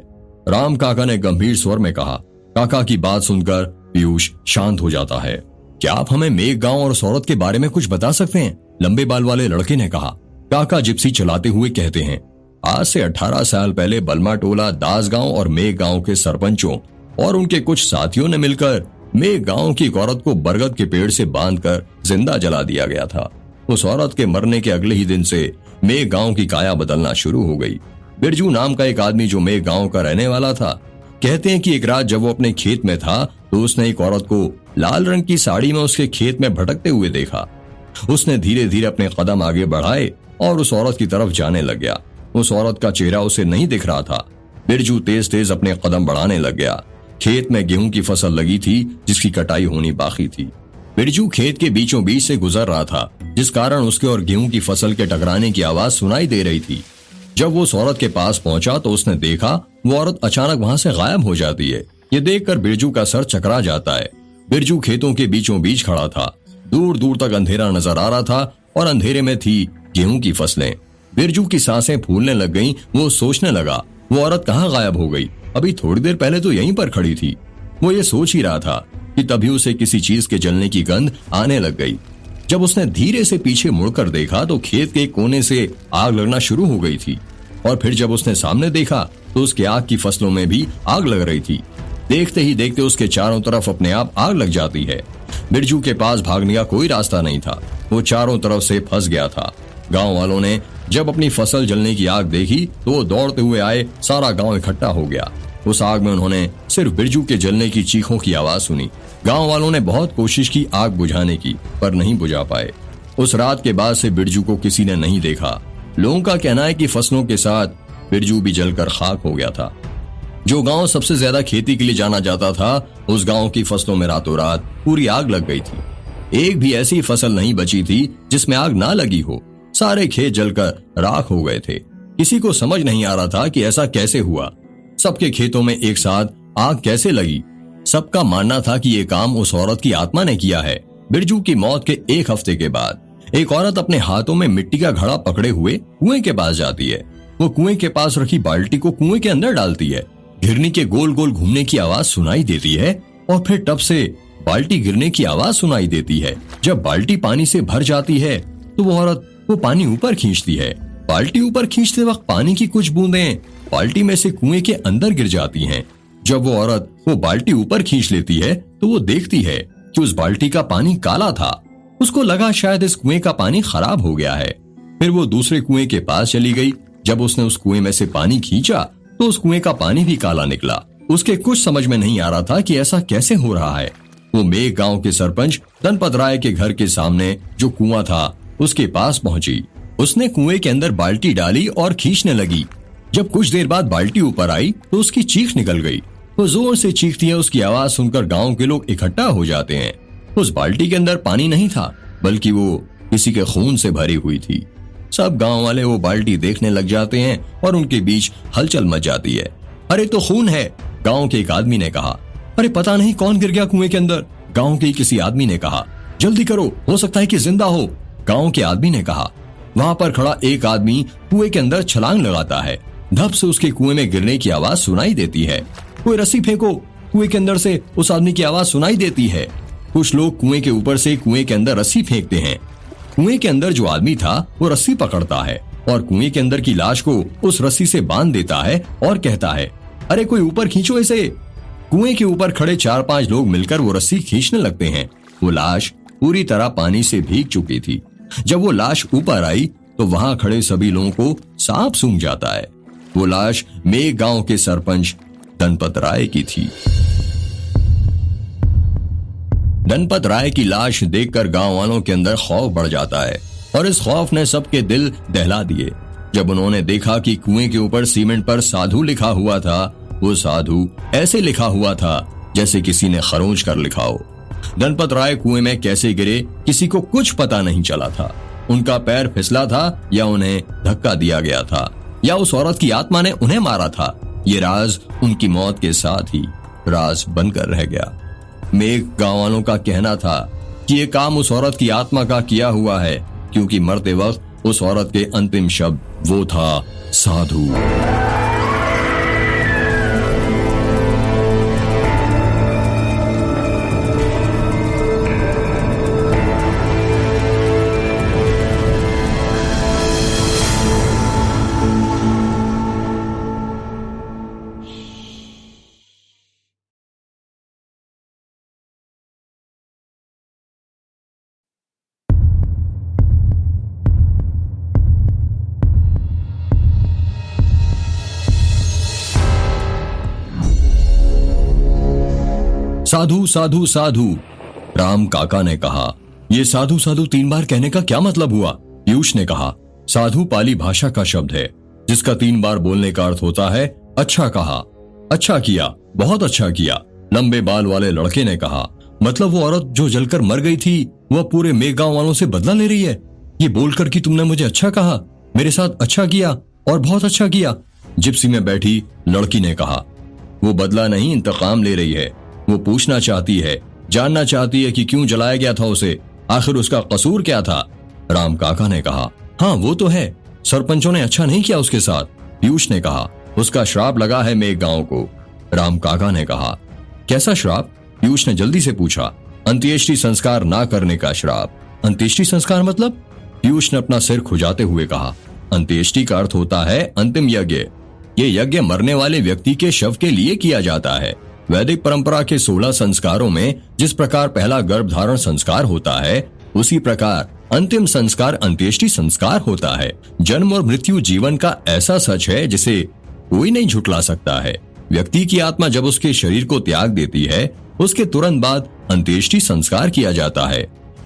Speaker 1: राम काका ने गंभीर स्वर में कहा। काका की बात सुनकर पीयूष शांत हो जाता है। क्या आप हमें मेघ गांव और उस औरत के बारे में कुछ बता सकते हैं? लंबे बाल वाले लड़के ने कहा। काका जिप्सी चलाते हुए कहते हैं, आज से 18 साल पहले बलमाटोला, दास गांव और मेघ गांव के सरपंचों और उनके कुछ साथियों ने मिलकर मेघ गांव की एक औरत को बरगद के पेड़ से बांधकर जिंदा जला दिया गया था। उस औरत के मरने के अगले ही दिन से मेघ गांव की काया बदलना शुरू हो गई। बिरजू नाम का एक आदमी जो मेघ गांव का रहने वाला था, कहते हैं कि एक रात जब वो अपने खेत में था तो उसने एक औरत को लाल रंग की साड़ी में उसके खेत में भटकते हुए देखा। उसने धीरे धीरे अपने कदम आगे बढ़ाए और उस औरत की तरफ जाने लग गया। उस औरत का चेहरा उसे नहीं दिख रहा था। बिरजू तेज तेज अपने कदम बढ़ाने लग गया। खेत में गेहूं की फसल लगी थी जिसकी कटाई होनी बाकी थी। बिरजू खेत के बीचों बीच से गुजर रहा था, जिस कारण उसके और गेहूं की फसल के टकराने की आवाज सुनाई दे रही थी। जब वो उस औरत के पास पहुंचा तो उसने देखा वो औरत अचानक वहां से गायब हो जाती है। ये देखकर बिरजू का सर चकरा जाता है। बिरजू खेतों के बीचों बीच खड़ा था। दूर दूर तक अंधेरा नजर आ रहा था और अंधेरे में थी गेहूं की फसलें। बिरजू की सांसें फूलने लग गईं। वो सोचने लगा, वो औरत कहाँ गायब हो गई? अभी थोड़ी देर पहले तो यहीं पर खड़ी थी। वो ये सोच ही रहा था कि तभी उसे किसी चीज के जलने की गंध आने लग गई। जब उसने धीरे से पीछे मुड़कर देखा तो खेत के कोने से आग लगना शुरू हो गई थी। और फिर जब उसने सामने देखा तो उसके आग की फसलों में भी आग लग रही थी। देखते ही देखते उसके चारों तरफ अपने आप आग लग जाती है। बिरजू के पास भागने का कोई रास्ता नहीं था। वो चारों तरफ से फंस गया था। गांव वालों ने जब अपनी फसल जलने की आग देखी तो वो दौड़ते हुए आए। सारा गांव इकट्ठा हो गया। उस आग में उन्होंने सिर्फ बिरजू के जलने की चीखों की आवाज सुनी। गांव वालों ने बहुत कोशिश की आग बुझाने की, पर नहीं बुझा पाए। उस रात के बाद से बिरजू को किसी ने नहीं देखा। लोगों का कहना है कि फसलों के साथ बिरजू भी जलकर खाक हो गया था। जो गांव सबसे ज्यादा खेती के लिए जाना जाता था, उस गांव की फसलों में रातों रात पूरी आग लग गई थी। एक भी ऐसी फसल नहीं बची थी जिसमें आग ना लगी हो। सारे खेत जलकर राख हो गए थे। किसी को समझ नहीं आ रहा था कि ऐसा कैसे हुआ। सबके खेतों में एक साथ आग कैसे लगी? सबका मानना था कि ये काम उस औरत की आत्मा ने किया है। बिरजू की मौत के एक हफ्ते के बाद एक औरत अपने हाथों में मिट्टी का घड़ा पकड़े हुए कुएं के पास जाती है। वो कुएं के पास रखी बाल्टी को कुएं के अंदर डालती है। घिरनी के गोल गोल घूमने की आवाज सुनाई देती है और फिर टब से बाल्टी गिरने की आवाज सुनाई देती है। जब बाल्टी पानी से भर जाती है तो वो औरत वो पानी ऊपर खींचती है। बाल्टी ऊपर खींचते वक्त पानी की कुछ बूंदें बाल्टी में से कुएं के अंदर गिर जाती हैं। जब वो औरत वो बाल्टी ऊपर खींच लेती है तो वो देखती है कि उस बाल्टी का पानी काला था। उसको लगा शायद इस कुएं का पानी खराब हो गया है। फिर वो दूसरे कुएं के पास चली गई। जब उसने उस कुएं में से पानी खींचा तो उस कुएं का पानी भी काला निकला। उसके कुछ समझ में नहीं आ रहा था कि ऐसा कैसे हो रहा है। वो मेघ गांव के सरपंच धनपत राय के घर के सामने जो कुआं था उसके पास पहुंची। उसने कुएं के अंदर बाल्टी डाली और खींचने लगी। जब कुछ देर बाद बाल्टी ऊपर आई तो उसकी चीख निकल गई। वो जोर से चीखती है। उसकी आवाज सुनकर गांव के लोग इकट्ठा हो जाते हैं। उस बाल्टी के अंदर पानी नहीं था, बल्कि वो किसी के खून से भरी हुई थी। सब गांव वाले वो बाल्टी देखने लग जाते हैं और उनके बीच हलचल मच जाती है। अरे तो खून है, गांव के एक आदमी ने कहा। अरे पता नहीं कौन गिर गया कुएं के अंदर, गांव के किसी आदमी ने कहा। जल्दी करो, हो सकता है कि जिंदा हो, गांव के आदमी ने कहा। वहां पर खड़ा एक आदमी कुएं के अंदर छलांग लगाता है। धप से उसके कुएं में गिरने की आवाज सुनाई देती है। कोई रस्सी फेंको, कुएं के अंदर से उस आदमी की आवाज सुनाई देती है। कुछ लोग कुएं के ऊपर से कुएं के अंदर रस्सी फेंकते हैं। कुएं के अंदर जो आदमी था वो रस्सी पकड़ता है और कुएं के अंदर की लाश को उस रस्सी से बांध देता है और कहता है, अरे कोई ऊपर खींचो इसे। कुएं के ऊपर खड़े 4-5 लोग मिलकर वो रस्सी खींचने लगते हैं। वो लाश पूरी तरह पानी से भीग चुकी थी। जब वो लाश ऊपर आई तो वहां खड़े सभी लोगों को सांप सूंघ जाता है। वो लाश मेघ गांव के सरपंच धनपत राय की थी। धनपत राय की लाश देखकर गांव वालों के अंदर खौफ बढ़ जाता है और इस खौफ ने सबके दिल दहला दिए। जब उन्होंने देखा कि कुएं के ऊपर सीमेंट पर साधु लिखा हुआ था, वो साधु ऐसे लिखा हुआ था जैसे किसी ने खरोंच कर लिखा हो। धनपत राय कुएं में कैसे गिरे किसी को कुछ पता नहीं चला था। उनका पैर फिसला था या उन्हें धक्का दिया गया था या उस औरत की आत्मा ने उन्हें मारा था। ये राज उनकी मौत के साथ ही राज बनकर रह गया। मेघ गांव वालों का कहना था कि ये काम उस औरत की आत्मा का किया हुआ है, क्योंकि मरते वक्त उस औरत के अंतिम शब्द वो था साधु। साधु साधु साधु, राम काका ने कहा। ये साधु साधु 3 बार कहने का क्या मतलब हुआ? पीयूष ने कहा। साधु पाली भाषा का शब्द है जिसका 3 बार बोलने का अर्थ होता है अच्छा कहा, अच्छा किया, बहुत अच्छा किया। लंबे बाल वाले लड़के ने कहा। मतलब वो औरत जो जलकर मर गई थी वह पूरे मेघ गांव वालों से बदला ले रही है? ये बोलकर कि तुमने मुझे अच्छा कहा, मेरे साथ अच्छा किया और बहुत अच्छा किया, जिप्सी में बैठी लड़की ने कहा। वो बदला नहीं, इंतकाम ले रही है। वो पूछना चाहती है, जानना चाहती है कि क्यों जलाया गया था उसे, आखिर उसका कसूर क्या था? राम काका ने कहा, हाँ वो तो है, सरपंचों ने अच्छा नहीं किया उसके साथ। पीयूष ने कहा, उसका श्राप लगा है मेघ गांव को। राम काका ने कहा, कैसा श्राप? पीयूष ने जल्दी से पूछा। अंत्येष्टि संस्कार ना करने का श्राप। अंत्येष्टि संस्कार मतलब? पीयूष ने अपना सिर खुजाते हुए कहा, अंत्येष्टि का अर्थ होता है अंतिम यज्ञ। ये यज्ञ मरने वाले व्यक्ति के शव के लिए किया जाता है। वैदिक परंपरा के 16 संस्कारों में जिस प्रकार पहला गर्भधारण संस्कार होता है, उसी प्रकार अंतिम संस्कार अंत्येष्टि संस्कार होता है। जन्म और मृत्यु जीवन का ऐसा सच है जिसे कोई नहीं झुटला सकता है। व्यक्ति की आत्मा जब उसके शरीर को त्याग देती है, उसके तुरंत बाद अंत्येष्टि संस्कार किया जाता है।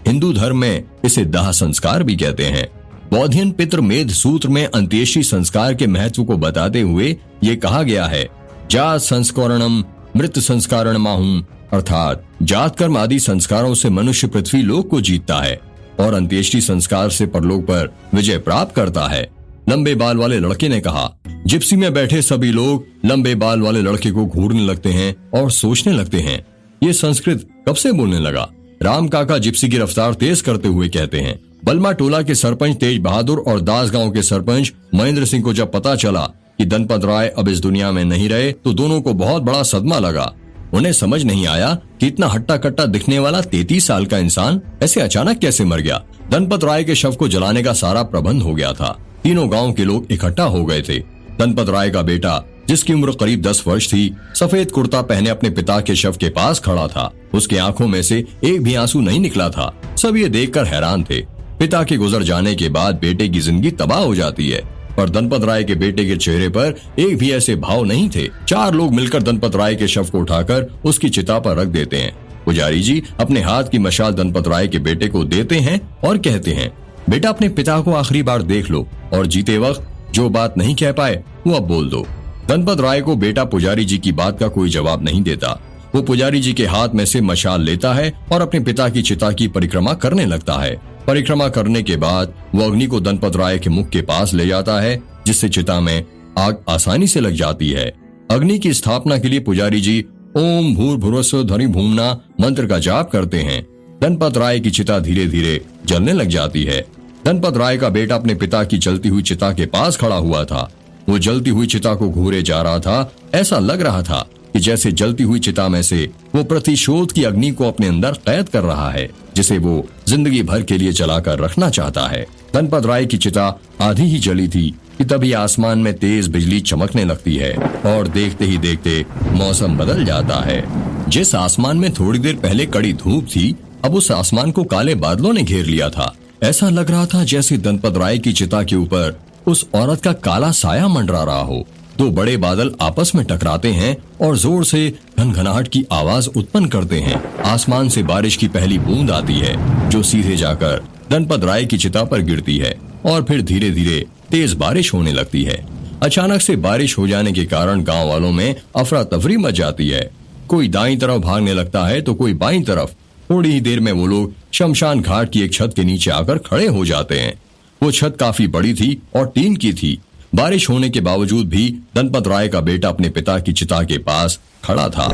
Speaker 1: हिंदू धर्म में इसे दाह संस्कार भी कहते हैं। बौद्धियन पितृ मेध सूत्र में अंत्येष्टि संस्कार के महत्व को बताते हुए ये कहा गया है, जात संस्करणम मृत संस्कारण माहूम, अर्थात जात कर्म आदि संस्कारों से मनुष्य पृथ्वी लोक को जीतता है और अंत्येष्टि संस्कार से परलोक पर विजय प्राप्त करता है। लंबे बाल वाले लड़के ने कहा। जिप्सी में बैठे सभी लोग लंबे बाल वाले लड़के को घूरने लगते हैं और सोचने लगते हैं, ये संस्कृत कब से बोलने लगा? राम काका जिप्सी की रफ्तार तेज करते हुए कहते हैं, बलमा टोला के सरपंच तेज बहादुर और दास गांव के सरपंच महेंद्र सिंह को जब पता चला कि धनपत राय अब इस दुनिया में नहीं रहे, तो दोनों को बहुत बड़ा सदमा लगा। उन्हें समझ नहीं आया कि इतना हट्टा कट्टा दिखने वाला 33 साल का इंसान ऐसे अचानक कैसे मर गया। धनपत राय के शव को जलाने का सारा प्रबंध हो गया था। तीनों गांव के लोग इकट्ठा हो गए थे। धनपत राय का बेटा, जिसकी उम्र करीब 10 वर्ष थी, सफेद कुर्ता पहने अपने पिता के शव के पास खड़ा था। उसकी आंखों में से एक भी आंसू नहीं निकला था। सब ये देखकर हैरान थे। पिता के गुजर जाने के बाद बेटे की जिंदगी तबाह हो जाती है, पर धनपत राय के बेटे के चेहरे पर एक भी ऐसे भाव नहीं थे। 4 लोग मिलकर धनपत राय के शव को उठाकर उसकी चिता पर रख देते हैं। पुजारी जी अपने हाथ की मशाल धनपत राय के बेटे को देते हैं और कहते हैं, बेटा अपने पिता को आखिरी बार देख लो और जीते वक्त जो बात नहीं कह पाए वो अब बोल दो। धनपत राय को बेटा पुजारी जी की बात का कोई जवाब नहीं देता। वो पुजारी जी के हाथ में से मशाल लेता है और अपने पिता की चिता की परिक्रमा करने लगता है। परिक्रमा करने के बाद वो अग्नि को धनपत राय के मुख के पास ले जाता है, जिससे चिता में आग आसानी से लग जाती है। अग्नि की स्थापना के लिए पुजारी जी ओम भूर्भुवस्सुः धरि भूम्ना मंत्र का जाप करते हैं। धनपत राय की चिता धीरे धीरे जलने लग जाती है। धनपत राय का बेटा अपने पिता की जलती हुई चिता के पास खड़ा हुआ था। वो जलती हुई चिता को घूरे जा रहा था। ऐसा लग रहा था कि जैसे जलती हुई चिता में से वो प्रतिशोध की अग्नि को अपने अंदर कैद कर रहा है, जिसे वो जिंदगी भर के लिए जलाकर रखना चाहता है। धनपत राय की चिता आधी ही जली थी कि तभी आसमान में तेज बिजली चमकने लगती है और देखते ही देखते मौसम बदल जाता है। जिस आसमान में थोड़ी देर पहले कड़ी धूप थी, अब उस आसमान को काले बादलों ने घेर लिया था। ऐसा लग रहा था जैसे धनपत राय की चिता के ऊपर उस औरत का काला साया मंडरा रहा हो। 2 बड़े बादल आपस में टकराते हैं और जोर से घनघनाहट की आवाज उत्पन्न करते हैं। आसमान से बारिश की पहली बूंद आती है, जो सीधे जाकर धनपत राय की चिता पर गिरती है और फिर धीरे धीरे तेज बारिश होने लगती है। अचानक से बारिश हो जाने के कारण गांव वालों में अफरा तफरी मच जाती है। कोई दाईं तरफ भागने लगता है तो कोई बाईं तरफ। थोड़ी ही देर में वो लोग शमशान घाट की एक छत के नीचे आकर खड़े हो जाते हैं। वो छत काफी बड़ी थी और टीन की थी। बारिश होने के बावजूद भी धनपत राय का बेटा अपने पिता की चिता के पास खड़ा था।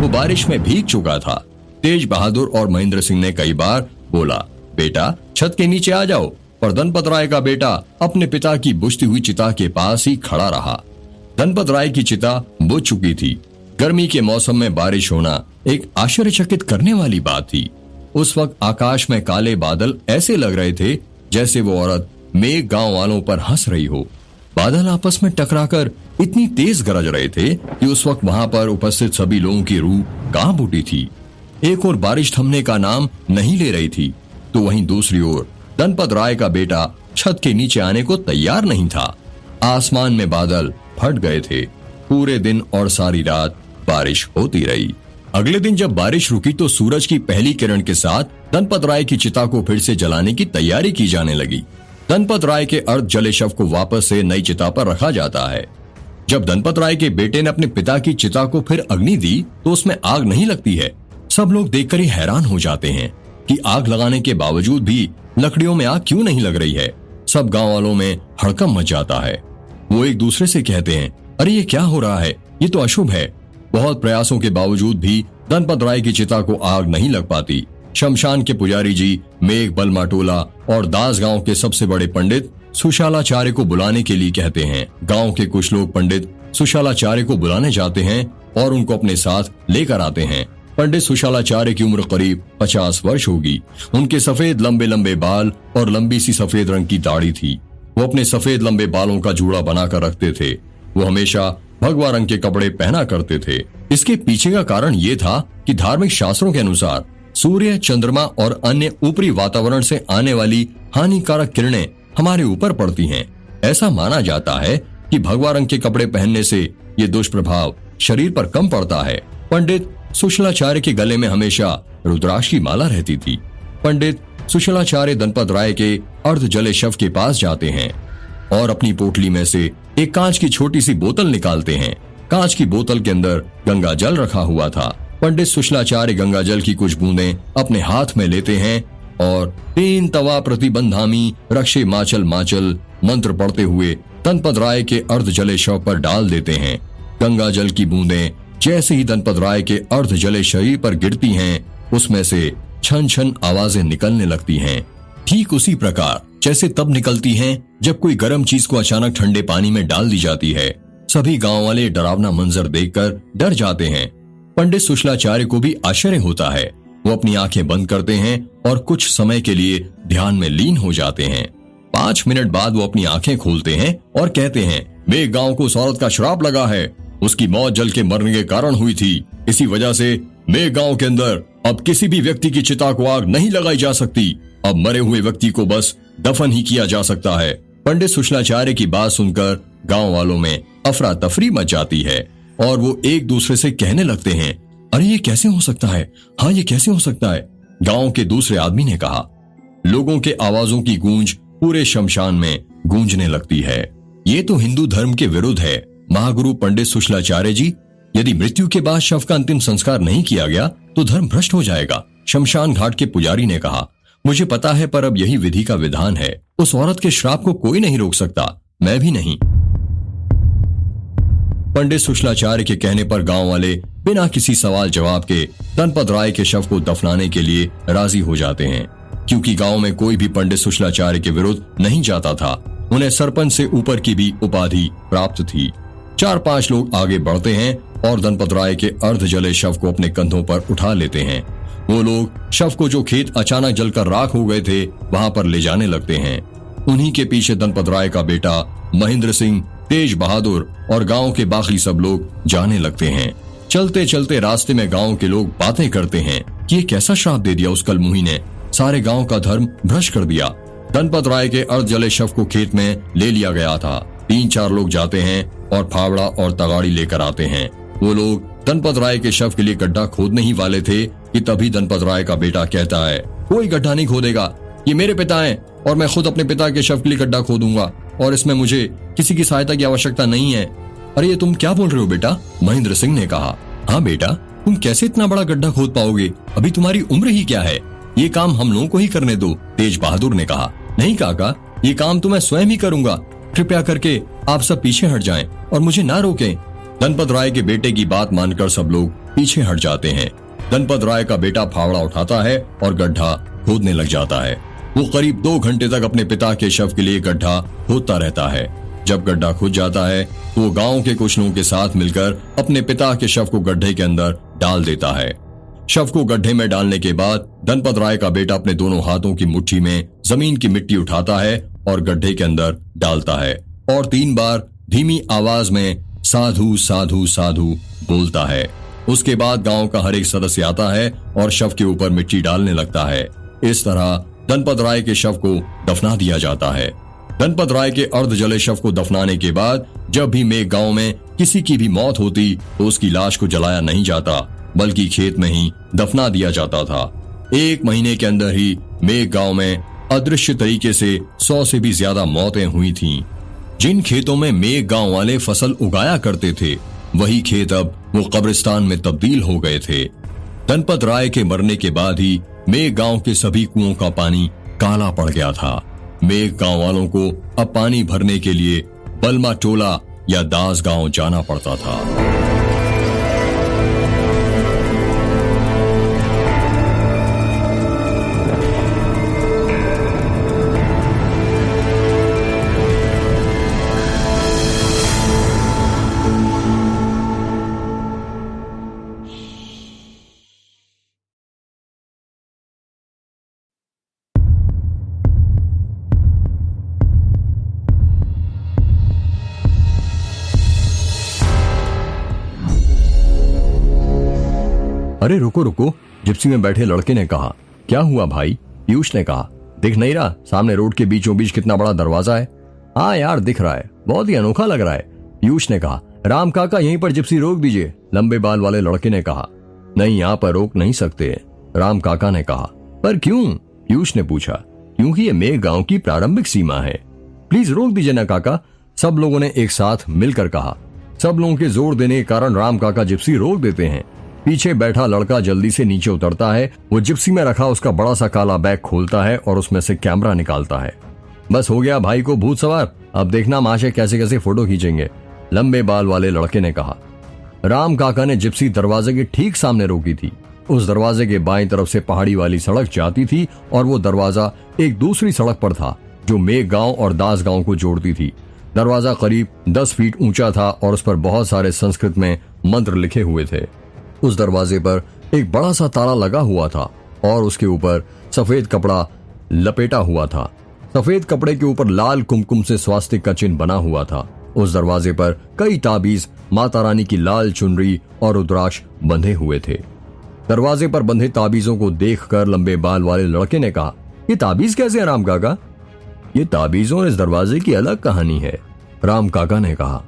Speaker 1: वो बारिश में भीग चुका था। तेज बहादुर और महेंद्र सिंह ने कई बार बोला, बेटा छत के नीचे आ जाओ, पर धनपत राय का बेटा अपने पिता की बुझती हुई चिता के पास ही खड़ा रहा। धनपत राय की चिता बुझ चुकी थी। गर्मी के मौसम में बारिश होना एक आश्चर्यचकित करने वाली बात थी। उस वक्त आकाश में काले बादल ऐसे लग रहे थे जैसे वो औरत मेघ गांव वालों पर हंस रही हो। बादल आपस में टकराकर इतनी तेज गरज रहे थे कि उस वक्त वहां पर उपस्थित सभी लोगों की रूह कांप उठी थी। एक और बारिश थमने का नाम नहीं ले रही थी, तो वहीं दूसरी ओर धनपत राय का बेटा छत के नीचे आने को तैयार नहीं था। आसमान में बादल फट गए थे। पूरे दिन और सारी रात बारिश होती रही। अगले दिन जब बारिश रुकी तो सूरज की पहली किरण के साथ धनपत राय की चिता को फिर से जलाने की तैयारी की जाने लगी। धनपत राय के अर्ध जले शव को वापस से नई चिता पर रखा जाता है। जब धनपत राय के बेटे ने अपने पिता की चिता को फिर अग्नि दी तो उसमें आग नहीं लगती है। सब लोग देखकर ही हैरान हो जाते हैं कि आग लगाने के बावजूद भी लकड़ियों में आग क्यों नहीं लग रही है। सब गांव वालों में हड़कंप मच जाता है। वो एक दूसरे से कहते हैं, अरे ये क्या हो रहा है, ये तो अशुभ है। बहुत प्रयासों के बावजूद भी धनपत राय की चिता को आग नहीं लग पाती। शमशान के पुजारी जी मेघ बलमाटोला और दास गांव के सबसे बड़े पंडित सुशालाचार्य को बुलाने के लिए कहते हैं। गांव के कुछ लोग पंडित सुशालाचार्य को बुलाने जाते हैं और उनको अपने साथ लेकर आते हैं। पंडित सुशालाचार्य की उम्र करीब 50 वर्ष होगी। उनके सफेद लंबे लंबे बाल और लंबी सी सफेद रंग की दाढ़ी थी। वो अपने सफेद लंबे बालों का जूड़ा बनाकर रखते थे। वो हमेशा भगवा रंग के कपड़े पहना करते थे। इसके पीछे का कारण ये था कि धार्मिक शास्त्रों के अनुसार सूर्य, चंद्रमा और अन्य ऊपरी वातावरण से आने वाली हानिकारक किरणें हमारे ऊपर पड़ती हैं। ऐसा माना जाता है कि भगवा रंग के कपड़े पहनने से ये दुष्प्रभाव शरीर पर कम पड़ता है। पंडित सुशलाचार्य के गले में हमेशा रुद्राक्ष की माला रहती थी। पंडित सुशलाचार्य धनपत राय के अर्ध जले शव के पास जाते हैं और अपनी पोटली में से एक कांच की छोटी सी बोतल निकालते हैं। कांच की बोतल के अंदर गंगा जल रखा हुआ था। पंडित सुशलाचार्य गंगा जल की कुछ बूंदें अपने हाथ में लेते हैं और 3 तवा प्रतिबंधामी रक्षे माचल माचल मंत्र पढ़ते हुए धनपत राय के अर्ध जले शव पर डाल देते हैं। गंगा जल की बूंदें जैसे ही धनपत राय के अर्ध जले शरीर पर गिरती हैं, उसमें से छन छन आवाजें निकलने लगती हैं। ठीक उसी प्रकार जैसे तब निकलती हैं जब कोई गर्म चीज को अचानक ठंडे पानी में डाल दी जाती है। सभी गांव वाले डरावना मंजर देखकर डर जाते हैं। पंडित सुशलाचार्य को भी आश्चर्य होता है। वो अपनी आंखें बंद करते हैं और कुछ समय के लिए ध्यान में लीन हो जाते हैं। 5 मिनट बाद वो अपनी आंखें खोलते हैं और कहते हैं, मेरे गांव को उस औरत का श्राप लगा है। उसकी मौत जल के मरने के कारण हुई थी। इसी वजह से मेरे गांव के अंदर अब किसी भी व्यक्ति की चिता को आग नहीं लगाई जा सकती। अब मरे हुए व्यक्ति को बस दफन ही किया जा सकता है। पंडित सुशलाचार्य की बात सुनकर गांव वालों में अफरा तफरी मच जाती है और वो एक दूसरे से कहने लगते हैं, अरे ये कैसे हो सकता है, हाँ ये कैसे हो सकता है। गांव के दूसरे आदमी ने कहा, लोगों के आवाजों की गूंज पूरे शमशान में गूंजने लगती है। ये तो हिंदू धर्म के विरुद्ध है महागुरु पंडित सुशलाचार्य जी। यदि मृत्यु के बाद शव का अंतिम संस्कार नहीं किया गया तो धर्म भ्रष्ट हो जाएगा। शमशान घाट के पुजारी ने कहा, मुझे पता है, पर अब यही विधि का विधान है। उस औरत के श्राप को कोई नहीं रोक सकता, मैं भी नहीं। पंडित सुशलाचार्य के कहने पर गांव वाले बिना किसी सवाल जवाब के धनपत राय के शव को दफनाने के लिए राजी हो जाते हैं। क्योंकि गांव में कोई भी पंडित सुशलाचार्य के विरुद्ध नहीं जाता था, उन्हें सरपंच से ऊपर की भी उपाधि प्राप्त थी। 4-5 लोग आगे बढ़ते हैं और धनपत राय के अर्ध जले शव को अपने कंधों पर उठा लेते हैं। वो लोग शव को जो खेत अचानक जलकर राख हो गए थे वहां पर ले जाने लगते हैं। उन्हीं के पीछे धनपत राय का बेटा महेंद्र सिंह, तेज बहादुर और गांव के बाकी सब लोग जाने लगते हैं। चलते चलते रास्ते में गांव के लोग बातें करते हैं कि ये कैसा श्राप दे दिया उस कलमुही ने, सारे गांव का धर्म भ्रष्ट कर दिया। धनपत राय के अर्ध जले शव को खेत में ले लिया गया था। 3-4 लोग जाते हैं और फावड़ा और तगाड़ी लेकर आते हैं। वो लोग धनपत राय के शव के लिए गड्ढा खोदने ही वाले थे कि तभी धनपत राय का बेटा कहता है, कोई गड्ढा नहीं खोदेगा, ये मेरे पिता हैं और मैं खुद अपने पिता के शव के लिए गड्ढा खोदूंगा और इसमें मुझे किसी की सहायता की आवश्यकता नहीं है। अरे ये तुम क्या बोल रहे हो बेटा, महेंद्र सिंह ने कहा। हाँ बेटा, तुम कैसे इतना बड़ा गड्ढा खोद पाओगे, अभी तुम्हारी उम्र ही क्या है, ये काम हम लोगों को ही करने दो, तेज बहादुर ने कहा। नहीं काका, ये काम तो मैं स्वयं ही करूंगा, कृपया करके आप सब पीछे हट जाएं और मुझे ना रोकें। धनपत राय के बेटे की बात मानकर सब लोग पीछे हट जाते हैं। धनपत राय का बेटा फावड़ा उठाता है और गड्ढा खोदने लग जाता है। वो करीब 2 घंटे तक अपने पिता के शव के लिए गड्ढा खोदता रहता है। जब गड्ढा खुद जाता है तो वो गांव के कुछ लोगों के साथ मिलकर अपने पिता के शव को गड्ढे के अंदर डाल देता है। शव को गड्ढे में डालने के बाद धनपत राय का बेटा अपने दोनों हाथों की मुट्ठी में जमीन की मिट्टी उठाता है और गड्ढे के अंदर डालता है और 3 बार धीमी आवाज में साधु साधु साधु बोलता है। उसके बाद गांव का हर एक सदस्य आता है और शव के ऊपर मिट्टी डालने लगता है। इस तरह धनपत राय के शव को दफना दिया जाता है। धनपत राय के अर्ध जले शव को दफनाने के बाद जब भी मेघ गांव में किसी की भी मौत होती तो उसकी लाश को जलाया नहीं जाता, बल्कि खेत में ही दफना दिया जाता था। 1 महीने के अंदर ही मेघ गांव में अदृश्य तरीके से 100 से भी ज्यादा मौतें हुई थीं। जिन खेतों में मेघ गांव वाले फसल उगाया करते थे, वही खेत अब वो कब्रिस्तान में तब्दील हो गए थे। धनपत राय के मरने के बाद ही मेघ गांव के सभी कुओं का पानी काला पड़ गया था। मेघ गांव वालों को अब पानी भरने के लिए बलमा टोला या दास गांव जाना पड़ता था।
Speaker 2: अरे रुको रुको, जिप्सी में बैठे लड़के ने कहा। क्या हुआ भाई? पीयूष ने कहा। दिख नहीं रहा सामने रोड के बीचों बीच कितना बड़ा दरवाजा है? हाँ यार दिख रहा है, बहुत ही अनोखा लग रहा है, पीयूष ने कहा। राम काका यहीं पर जिप्सी रोक दीजिए, लंबे बाल वाले लड़के ने कहा। नहीं, यहाँ पर रोक नहीं सकते, राम काका ने कहा। पर क्यों? पीयूष ने पूछा। क्योंकि ये मेघ गांव की प्रारंभिक सीमा है। प्लीज रोक दीजिए ना काका, सब लोगों ने एक साथ मिलकर कहा। सब लोगों के जोर देने के कारण राम काका जिप्सी रोक देते हैं। पीछे बैठा लड़का जल्दी से नीचे उतरता है। वो जिप्सी में रखा उसका बड़ा सा काला बैग खोलता है और उसमें से कैमरा निकालता है। बस हो गया भाई को भूत सवार, अब देखना माशे कैसे कैसे फोटो खींचेंगे, लंबे बाल वाले लड़के ने कहा। राम काका ने जिप्सी दरवाजे के ठीक सामने रोकी थी। उस दरवाजे के बाईं तरफ से पहाड़ी वाली सड़क जाती थी और वो दरवाजा एक दूसरी सड़क पर था जो मेघ गांव और दास गांव को जोड़ती थी। दरवाजा करीब 10 फीट ऊंचा था और उस पर बहुत सारे संस्कृत में मंत्र लिखे हुए थे। उस दरवाजे पर एक बड़ा सा ताला लगा हुआ था और उसके ऊपर सफेद कपड़ा लपेटा हुआ था। सफेद कपड़े के ऊपर लाल कुमकुम से स्वास्तिक का चिन्ह बना हुआ था। उस दरवाजे पर कई ताबीज, माता रानी की लाल चुनरी और रुद्राक्ष बंधे हुए थे। दरवाजे पर बंधे ताबीजों को देखकर लंबे बाल वाले लड़के ने कहा, ये ताबीज कैसे है राम काका? ये ताबीजों और इस दरवाजे की अलग कहानी है, राम काका ने कहा।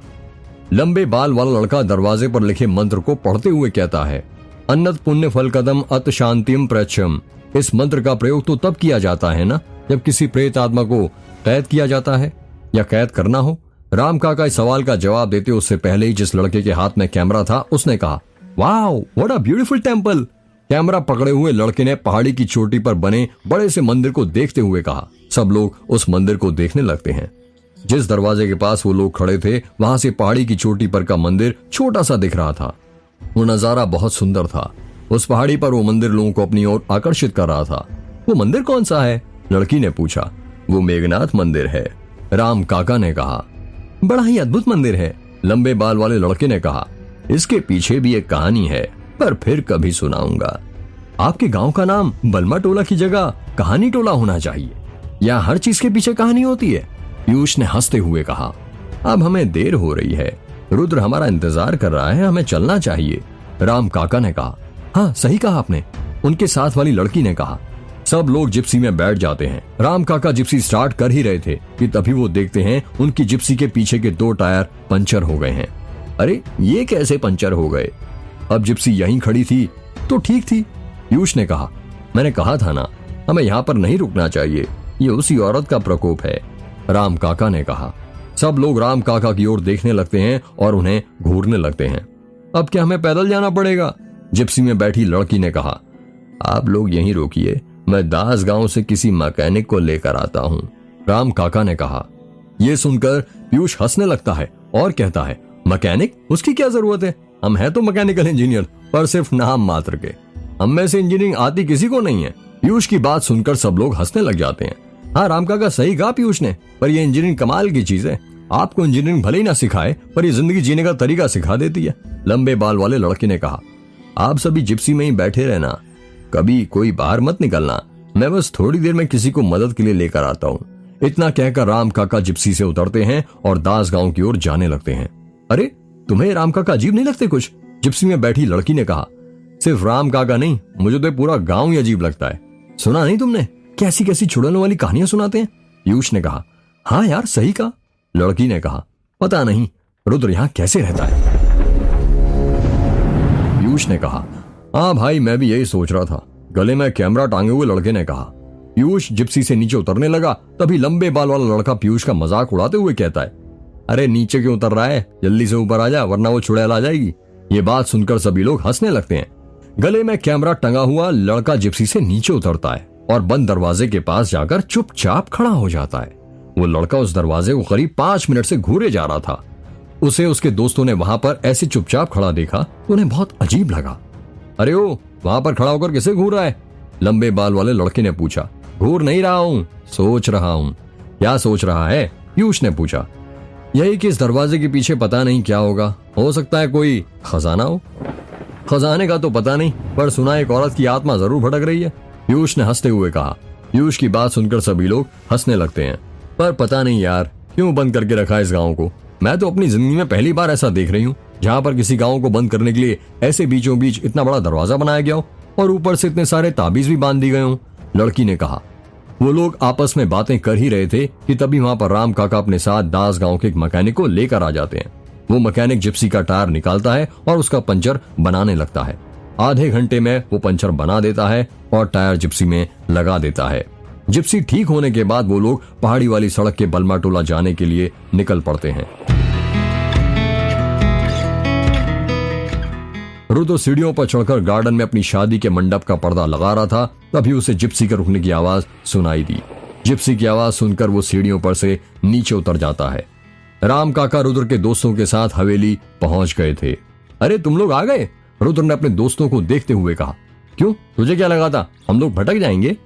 Speaker 2: लंबे बाल वाला लड़का दरवाजे पर लिखे मंत्र को पढ़ते हुए कहता है, अन्नत पुण्य फल कदम अत शांतिम प्रच्छम। इस मंत्र का प्रयोग तो तब किया जाता है ना जब किसी प्रेत आत्मा को कैद किया जाता है या कैद करना हो। राम काका इस सवाल का जवाब देते उससे पहले ही जिस लड़के के हाथ में कैमरा था उसने कहा, wow what a beautiful temple. Camera पकड़े हुए लड़के ने पहाड़ी की चोटी पर बने बड़े से मंदिर को देखते हुए कहा। सब लोग उस मंदिर को देखने लगते हैं। जिस दरवाजे के पास वो लोग खड़े थे वहां से पहाड़ी की चोटी पर का मंदिर छोटा सा दिख रहा था। वो नजारा बहुत सुंदर था। उस पहाड़ी पर वो मंदिर लोगों को अपनी ओर आकर्षित कर रहा था। वो मंदिर कौन सा है? लड़की ने पूछा। वो मेघनाथ मंदिर है, राम काका ने कहा। बड़ा ही अद्भुत मंदिर है, लंबे बाल वाले लड़के ने कहा। इसके पीछे भी एक कहानी है, पर फिर कभी सुनाऊंगा। आपके गांव का नाम बलमा टोला की जगह कहानी टोला होना चाहिए। यहाँ हर चीज के पीछे कहानी होती है, पीयूष ने हंसते हुए कहा। अब हमें देर हो रही है, रुद्र हमारा इंतजार कर रहा है, हमें चलना चाहिए, राम काका ने कहा। हाँ सही कहा आपने, उनके साथ वाली लड़की ने कहा। सब लोग जिप्सी में बैठ जाते हैं। राम काका जिप्सी स्टार्ट कर ही रहे थे कि तभी वो देखते हैं उनकी जिप्सी के पीछे के 2 टायर पंचर हो गए हैं। अरे ये कैसे पंचर हो गए? अब जिप्सी यहीं खड़ी थी तो ठीक थी, पीयूष ने कहा। मैंने कहा था ना, हमें यहाँ पर नहीं रुकना चाहिए, ये उसी औरत का प्रकोप है, राम काका ने कहा। सब लोग राम काका की ओर देखने लगते हैं और उन्हें घूरने लगते हैं। अब क्या हमें पैदल जाना पड़ेगा? जिप्सी में बैठी लड़की ने कहा। आप लोग यहीं रोकिए, मैं दास गांव से किसी मैकेनिक को लेकर आता हूँ, राम काका ने कहा। यह सुनकर पीयूष हंसने लगता है और कहता है, मैकेनिक? उसकी क्या जरूरत है, हम हैं तो मैकेनिकल इंजीनियर, पर सिर्फ नाम मात्र के। हम में से इंजीनियरिंग आती किसी को नहीं है। पीयूष की बात सुनकर सब लोग हंसने लग जाते हैं। हाँ राम काका सही कहा पीयूष ने, पर यह इंजीनियरिंग कमाल की चीज है। आपको इंजीनियरिंग भले ही ना सिखाए, पर यह जिंदगी जीने का तरीका सिखा देती है, लंबे बाल वाले लड़के ने कहा। आप सभी जिप्सी में ही बैठे रहना, कभी कोई बाहर मत निकलना, मैं बस थोड़ी देर में किसी को मदद के लिए लेकर आता हूँ। इतना कहकर राम काका जिप्सी से उतरते हैं और दास गांव की ओर जाने लगते हैं। अरे तुम्हें राम काका अजीब नहीं लगते कुछ? जिप्सी में बैठी लड़की ने कहा। सिर्फ राम काका नहीं, मुझे तो पूरा गांव ही अजीब लगता है। सुना नहीं तुमने कैसी कैसी चुड़ैलों वाली कहानियां सुनाते हैं? पीयूष ने कहा। हाँ यार सही कहा, लड़की ने कहा। पता नहीं रुद्र यहाँ कैसे रहता है, पीयूष ने कहा। हाँ भाई मैं भी यही सोच रहा था, गले में कैमरा टांगे हुए लड़के ने कहा। पीयूष जिप्सी से नीचे उतरने लगा, तभी लंबे बाल वाला लड़का पीयूष का मजाक उड़ाते हुए कहता है, अरे नीचे क्यों उतर रहा है, जल्दी से ऊपर आ जा वरना वो चुड़ैल आ जाएगी। ये बात सुनकर सभी लोग हंसने लगते हैं। गले में कैमरा टंगा हुआ लड़का जिप्सी से नीचे उतरता है और बंद दरवाजे के पास जाकर चुपचाप खड़ा हो जाता है। वो लड़का उस दरवाजे को करीब 5 मिनट से घूरे जा रहा था। उसे उसके दोस्तों ने वहां पर ऐसे चुपचाप खड़ा देखा तो उन्हें बहुत अजीब लगा। अरे ओ, वहां पर खड़ा होकर किसे घूर रहा है? लंबे बाल वाले लड़के ने पूछा। घूर नहीं रहा हूं, सोच रहा हूं। क्या सोच रहा है? पीयूष ने पूछा। यही कि इस दरवाजे के पीछे पता नहीं क्या होगा, हो सकता है कोई खजाना हो। खजाने का तो पता नहीं, पर सुना एक औरत की आत्मा जरूर भटक रही है, पीयूष ने हंसते हुए कहा। पीयूष की बात सुनकर सभी लोग हंसने लगते हैं। पर पता नहीं यार क्यों बंद करके रखा है इस गांव को। मैं तो अपनी जिंदगी में पहली बार ऐसा देख रही हूँ जहाँ पर किसी गांव को बंद करने के लिए ऐसे बीचों बीच इतना बड़ा दरवाजा बनाया गया हो और ऊपर से इतने सारे ताबीज भी बांध दी गए हों, लड़की ने कहा। वो लोग आपस में बातें कर ही रहे थे कि तभी वहां पर राम काका अपने साथ दास गांव के एक मैकेनिक को लेकर आ जाते हैं। वो मैकेनिक जिप्सी का टायर निकालता है और उसका पंचर बनाने लगता है। आधे घंटे में वो पंचर बना देता है और टायर जिप्सी में लगा देता है। जिप्सी ठीक होने के बाद वो लोग पहाड़ी वाली सड़क के बलमा टोला जाने के लिए निकल पड़ते हैं। रुद्र सीढ़ियों पर चढ़कर गार्डन में अपनी शादी के मंडप का पर्दा लगा रहा था, तभी उसे जिप्सी के रुकने की आवाज सुनाई दी। जिप्सी की आवाज सुनकर वो सीढ़ियों पर से नीचे उतर जाता है। राम काका रुद्र के दोस्तों के साथ हवेली पहुंच गए थे। अरे तुम लोग आ गए? रुद्र ने अपने दोस्तों को देखते हुए कहा। क्यों, तुझे क्या लगा था हम लोग भटक जाएंगे?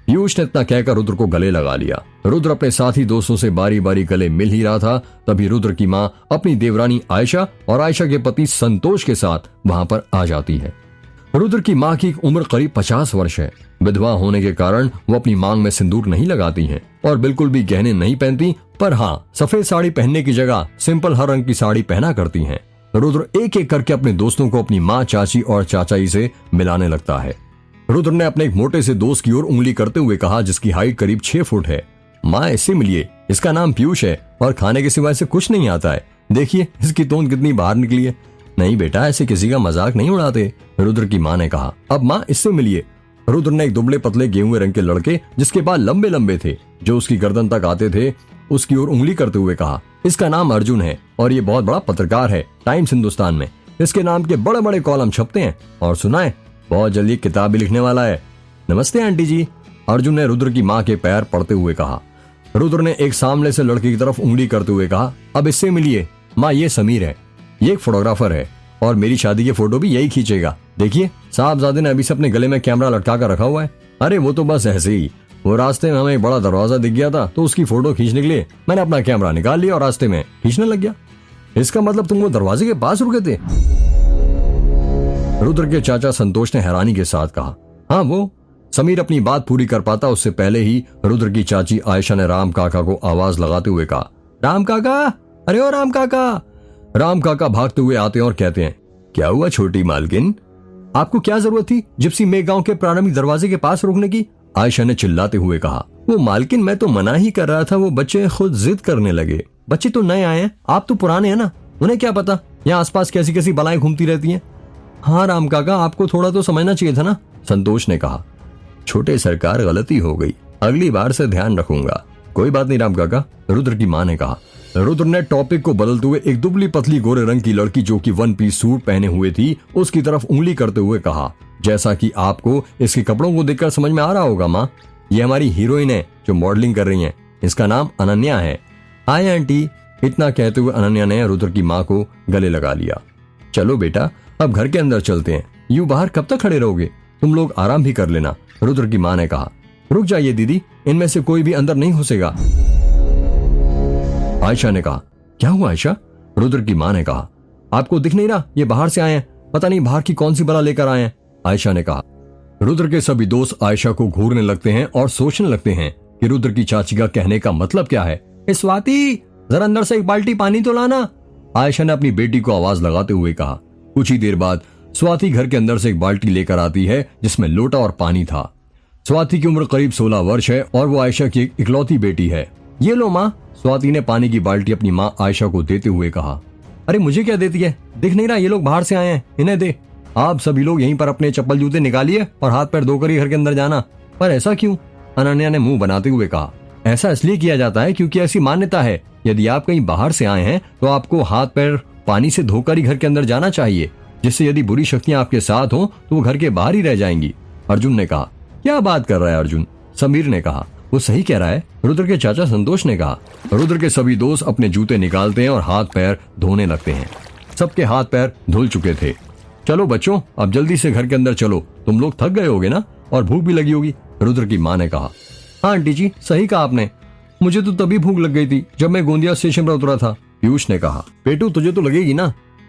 Speaker 2: पीयूष ने इतना कहकर रुद्र को गले लगा लिया। रुद्र अपने साथी दोस्तों से बारी बारी गले मिल ही रहा था, तभी रुद्र की माँ अपनी देवरानी आयशा और आयशा के पति संतोष के साथ वहां पर आ जाती है। रुद्र की माँ की उम्र करीब 50 वर्ष है। विधवा होने के कारण वो अपनी मांग में सिंदूर नहीं लगाती हैं और बिल्कुल भी गहने नहीं पहनती, पर हाँ सफेद साड़ी पहनने की जगह सिंपल हर रंग की साड़ी पहना करती हैं। रुद्र एक एक करके अपने दोस्तों को अपनी माँ, चाची और चाचाई से मिलाने लगता है। रुद्र ने अपने एक मोटे से दोस्त की ओर उंगली करते हुए कहा, जिसकी हाइट करीब 6 फुट है। माँ इससे मिलिए, इसका नाम पीयूष है और खाने के सिवाय से कुछ नहीं आता है। देखिए इसकी तोंद कितनी बाहर निकली है। नहीं बेटा, ऐसे किसी का मजाक नहीं उड़ाते, रुद्र की माँ ने कहा। अब माँ इससे मिलिए। रुद्र ने एक दुबले पतले गेहूं रंग के लड़के जिसके बाल लंबे लंबे थे, जो उसकी गर्दन तक आते थे, उसकी ओर उंगली करते हुए कहा। इसका नाम अर्जुन है और ये बहुत बड़ा पत्रकार है टाइम्स हिंदुस्तान में। इसके नाम के बड़े बड़े कॉलम छपते हैं और सुना है बहुत जल्दी किताब भी लिखने वाला है। नमस्ते आंटी जी, अर्जुन ने रुद्र की माँ के पैर पड़ते हुए कहा। रुद्र ने एक सामने से लड़के की तरफ उंगली करते हुए कहा, अब इससे मिलिए। माँ ये समीर है, ये एक फोटोग्राफर है और मेरी शादी के फोटो भी यही खींचेगा। देखिए साहबजादे ने अभी से अपने गले में कैमरा लटका कर रखा हुआ है। अरे वो तो बस ऐसे ही, वो रास्ते में हमें एक बड़ा दरवाजा दिख गया था तो उसकी फोटो खींचने के लिए मैंने अपना कैमरा निकाल लिया और रास्ते में खींचने लग गया। इसका मतलब तुम वो दरवाजे के पास रुके थे? रुद्र के चाचा संतोष ने हैरानी के साथ कहा। हाँ वो। समीर अपनी बात पूरी कर पाता उससे पहले ही रुद्र की चाची आयशा ने राम काका को आवाज लगाते हुए कहा, राम काका, अरे ओ राम काका। राम काका भागते हुए आते हैं और कहते हैं, क्या हुआ छोटी मालकिन, आपको क्या जरूरत थी जिप्सी मेघ गांव के प्रारंभिक दरवाजे के पास रुकने की? आयशा ने चिल्लाते हुए कहा। वो मालकिन मैं तो मना ही कर रहा था, वो बच्चे खुद जिद करने लगे। बच्चे तो नए आए हैं, आप तो पुराने हैं ना, उन्हें क्या पता यहाँ आसपास कैसी कैसी बलाएं घूमती रहती हैं। हाँ राम काका, आपको थोड़ा तो समझना चाहिए था ना, संतोष ने कहा। छोटे सरकार, गलती हो गई, अगली बार से ध्यान रखूंगा। कोई बात नहीं राम काका, रुद्र की माँ ने कहा। रुद्र ने टॉपिक को बदलते हुए एक दुबली पतली गोरे रंग की लड़की जो कि 1 पीस सूट पहने हुए थी उसकी तरफ उंगली करते हुए कहा, जैसा कि आपको इसके कपड़ों को देखकर समझ में आ रहा होगा माँ, ये हमारी हीरोइन है जो मॉडलिंग कर रही है। इसका नाम अनन्या है। Hi aunty. इतना कहते हुए अनन्या ने रुद्र की माँ को गले लगा लिया। चलो बेटा अब घर के अंदर चलते हैं, यूं बाहर कब तक खड़े रहोगे, तुम लोग आराम भी कर लेना, रुद्र की माँ ने कहा। रुक जाइए दीदी, इनमें से कोई भी अंदर नहीं घुसेगा, आयशा ने कहा। क्या हुआ आयशा? रुद्र की माँ ने कहा। आपको दिख नहीं रहा, ये बाहर से आए हैं, पता नहीं बाहर की कौन सी बला लेकर आए हैं, आयशा ने कहा। रुद्र के सभी दोस्त आयशा को घूरने लगते हैं और सोचने लगते हैं कि रुद्र की चाची का कहने का मतलब क्या है। स्वाति जरा अंदर से एक बाल्टी पानी तो लाना, आयशा ने अपनी बेटी को आवाज लगाते हुए कहा। कुछ ही देर बाद स्वाति घर के अंदर से एक बाल्टी लेकर आती है जिसमें लोटा और पानी था। स्वाति की उम्र करीब 16 वर्ष है और वो आयशा की एक इकलौती बेटी है। ये लो माँ, स्वाति ने पानी की बाल्टी अपनी माँ आयशा को देते हुए कहा। अरे मुझे क्या देती है, दिख नहीं रहा ये लोग बाहर से आए हैं, इन्हें दे। आप सभी लोग यहीं पर अपने चप्पल जूते निकालिए और हाथ पैर धोकर ही घर के अंदर जाना। पर ऐसा क्यों? अनन्या ने मुंह बनाते हुए कहा। ऐसा इसलिए किया जाता है क्योंकि ऐसी मान्यता है यदि आप कहीं बाहर से आए हैं तो आपको हाथ पैर पानी से धोकर ही घर के अंदर जाना चाहिए, जिससे यदि बुरी शक्तियां आपके साथ हो तो वो घर के बाहर ही रह जाएंगी। अर्जुन ने कहा। क्या बात कर रहा है अर्जुन? समीर ने कहा। वो सही कह रहा है, रुद्र के चाचा संतोष ने कहा। रुद्र के सभी दोस्त अपने जूते निकालते हैं और हाथ पैर धोने लगते हैं। सबके हाथ पैर धुल चुके थे। चलो बच्चों, अब जल्दी से घर के अंदर चलो, तुम लोग थक गए होगे ना, और भूख भी लगी होगी, रुद्र की माँ ने कहा। हाँ आंटी जी, सही कहा आपने, मुझे तो तभी भूख लग गई थी जब मैं गोंदिया स्टेशन पर उतरा था, पीयूष ने कहा। पेटू तुझे तो लगेगी ना,